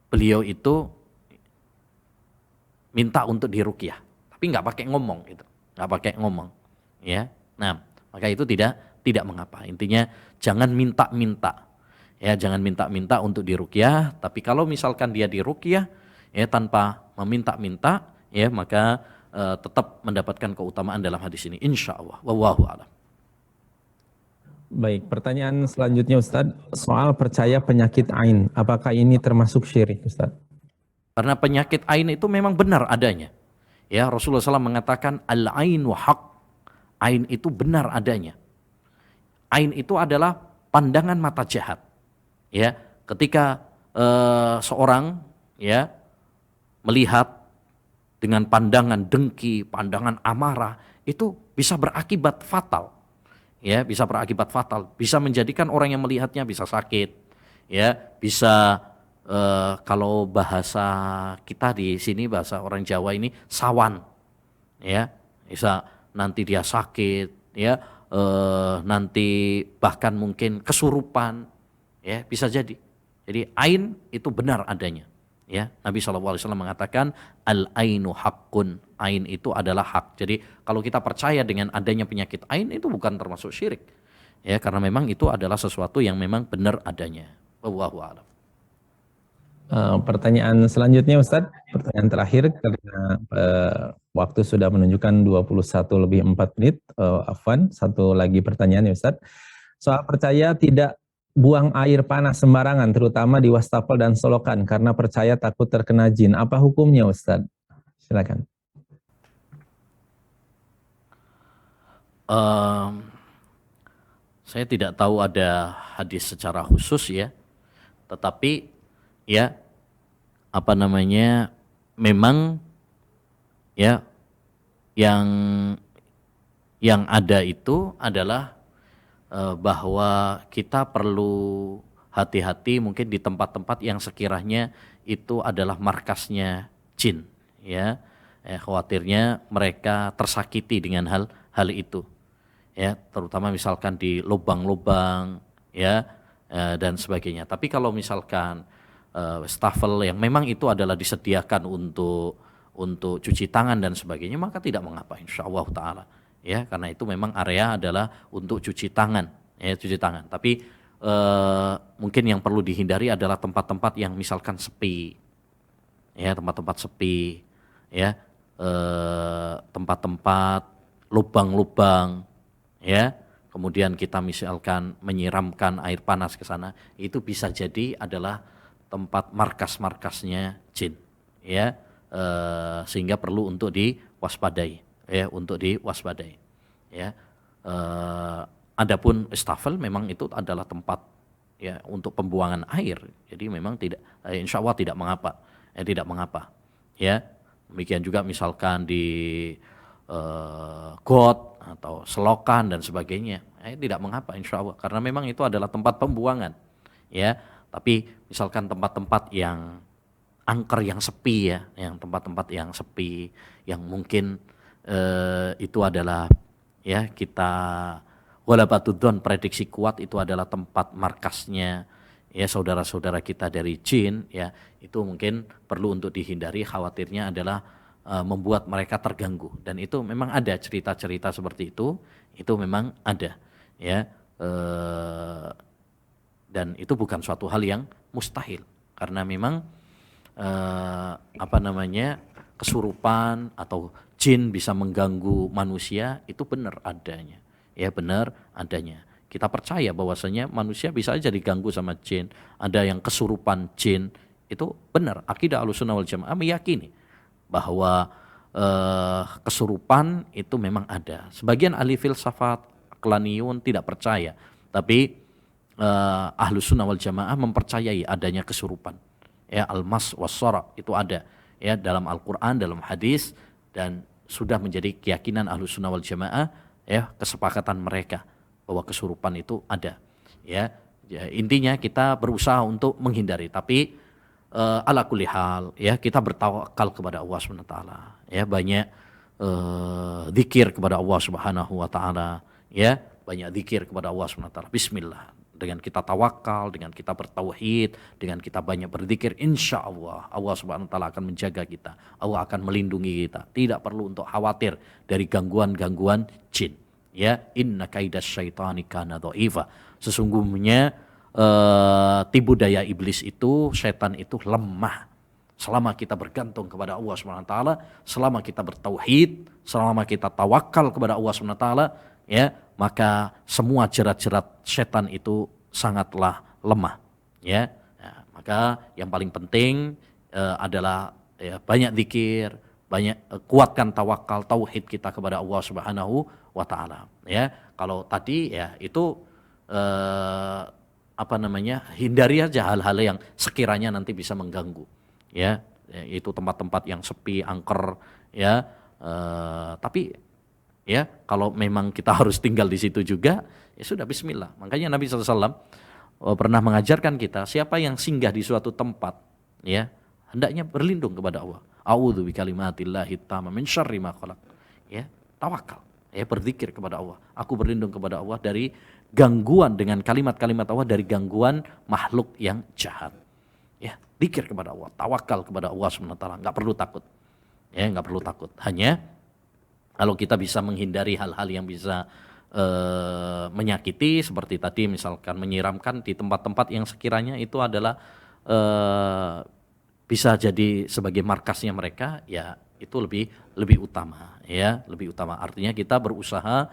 beliau itu minta untuk diruqyah, tapi nggak pakai ngomong gitu, nggak pakai ngomong, ya. Nah, maka itu tidak mengapa. Intinya jangan minta-minta, ya jangan minta-minta untuk diruqyah. Tapi kalau misalkan dia diruqyah, ya tanpa meminta-minta, ya maka tetap mendapatkan keutamaan dalam hadis ini, insya Allah. Wallahu a'lam. Baik, pertanyaan selanjutnya Ustadz, soal percaya penyakit ain, apakah ini termasuk syirik Ustadz? Karena penyakit ain itu memang benar adanya. Ya, Rasulullah SAW mengatakan al-ainu haq. Ain itu benar adanya. Ain itu adalah pandangan mata jahat. Ya, ketika seorang ya melihat dengan pandangan dengki, pandangan amarah, itu bisa berakibat fatal. Ya, bisa berakibat fatal, bisa menjadikan orang yang melihatnya bisa sakit. Ya, bisa kalau bahasa kita di sini, bahasa orang Jawa ini sawan. Ya, bisa nanti dia sakit, ya nanti bahkan mungkin kesurupan, ya bisa jadi. Jadi ain itu benar adanya, ya. Nabi SAW mengatakan al-ainu haqqun, ain itu adalah hak. Jadi kalau kita percaya dengan adanya penyakit ain itu bukan termasuk syirik, ya karena memang itu adalah sesuatu yang memang benar adanya. Wallahu a'lam. Pertanyaan selanjutnya Ustadz, pertanyaan terakhir karena waktu sudah menunjukkan 21:04. Afwan, satu lagi pertanyaan ya Ustadz. Soal percaya tidak buang air panas sembarangan terutama di wastafel dan solokan karena percaya takut terkena jin. Apa hukumnya Ustadz? Silakan. Saya tidak tahu ada hadis secara khusus ya, tetapi ya memang ya yang ada itu adalah bahwa kita perlu hati-hati mungkin di tempat-tempat yang sekiranya itu adalah markasnya jin, ya. Khawatirnya mereka tersakiti dengan hal itu, ya, terutama misalkan di lubang-lubang, ya, dan sebagainya. Tapi kalau misalkan wastafel yang memang itu adalah disediakan untuk cuci tangan dan sebagainya, maka tidak mengapa insyaallah taala, ya, karena itu memang area adalah untuk cuci tangan, ya, cuci tangan. Tapi mungkin yang perlu dihindari adalah tempat-tempat yang misalkan sepi, ya, tempat-tempat sepi, ya, tempat-tempat lubang-lubang, ya, kemudian kita misalkan menyiramkan air panas ke sana, itu bisa jadi adalah tempat markas-markasnya jin, ya, sehingga perlu untuk diwaspadai, ya, untuk diwaspadai, ya. Adapun wastafel memang itu adalah tempat, ya, untuk pembuangan air, jadi memang tidak, insya Allah tidak mengapa, tidak mengapa, ya. Demikian juga misalkan di got atau selokan dan sebagainya, tidak mengapa insya Allah, karena memang itu adalah tempat pembuangan, ya. Tapi misalkan tempat-tempat yang angker, yang sepi, ya, yang tempat-tempat yang sepi, yang mungkin itu adalah, ya, kita walabatudon prediksi kuat itu adalah tempat markasnya, ya, saudara-saudara kita dari jin, ya, itu mungkin perlu untuk dihindari. Khawatirnya adalah membuat mereka terganggu, dan itu memang ada cerita-cerita seperti itu memang ada, ya, dan itu bukan suatu hal yang mustahil, karena memang kesurupan atau jin bisa mengganggu manusia itu benar adanya, ya, benar adanya. Kita percaya bahwasanya manusia bisa aja diganggu sama jin, ada yang kesurupan jin, itu benar. Akidah Ahlussunnah wal Jamaah meyakini bahwa kesurupan itu memang ada. Sebagian ahli filsafat Aqlaniyun tidak percaya, tapi Ahlussunnah wal Jamaah mempercayai adanya kesurupan, ya, al-mas was-sara itu ada, ya, dalam Al-Qur'an, dalam hadis, dan sudah menjadi keyakinan Ahlussunnah wal Jamaah, ya, kesepakatan mereka bahwa kesurupan itu ada, ya. Intinya kita berusaha untuk menghindari, tapi ala kulli hal, ya, kita bertawakal kepada Allah Subhanahu wa taala, ya, banyak zikir kepada Allah Subhanahu wa taala, ya, banyak zikir kepada Allah Subhanahu wa taala. Bismillah, dengan kita tawakal, dengan kita bertauhid, dengan kita banyak berzikir, insya Allah Allah Subhanahu wa taala akan menjaga kita, Allah akan melindungi kita. Tidak perlu untuk khawatir dari gangguan-gangguan jin, ya. Inna kaidas syaitani kana dhaifa. Sesungguhnya tipu daya iblis itu, setan itu lemah. Selama kita bergantung kepada Allah Subhanahu wa taala, selama kita bertauhid, selama kita tawakal kepada Allah Subhanahu wa taala, ya, maka semua jerat-jerat setan itu sangatlah lemah, ya. Nah, maka yang paling penting adalah, ya, banyak zikir, banyak kuatkan tawakal, tauhid kita kepada Allah Subhanahu wa taala, ya. Kalau tadi, ya, itu hindari aja hal-hal yang sekiranya nanti bisa mengganggu, ya, itu tempat-tempat yang sepi, angker, ya. Tapi, ya, kalau memang kita harus tinggal di situ juga, ya sudah, bismillah. Makanya Nabi SAW pernah mengajarkan kita, siapa yang singgah di suatu tempat, ya, hendaknya berlindung kepada Allah. A'udzu bikalimatillahi tammah min syarri ma khalaq. Ya, tawakal, ya, berzikir kepada Allah. Aku berlindung kepada Allah dari gangguan, dengan kalimat-kalimat Allah, dari gangguan makhluk yang jahat. Ya, zikir kepada Allah, tawakal kepada Allah Subhanahu wa taala, enggak perlu takut. Ya, enggak perlu takut. Hanya kalau kita bisa menghindari hal-hal yang bisa menyakiti, seperti tadi misalkan menyiramkan di tempat-tempat yang sekiranya itu adalah bisa jadi sebagai markasnya mereka, ya, itu lebih utama, ya, lebih utama. Artinya kita berusaha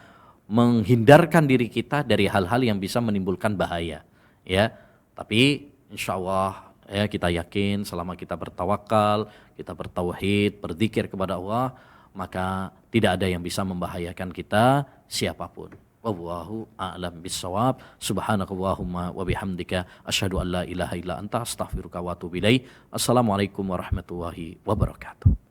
menghindarkan diri kita dari hal-hal yang bisa menimbulkan bahaya, ya. Tapi insya Allah, ya, kita yakin selama kita bertawakal, kita bertauhid, berzikir kepada Allah, maka tidak ada yang bisa membahayakan kita, siapapun. Wallahu a'lam bissawab. Subhanakallahumma wa bihamdika asyhadu an la ilaha illa anta astaghfiruka wa atubu ilaik. Assalamualaikum warahmatullahi wabarakatuh.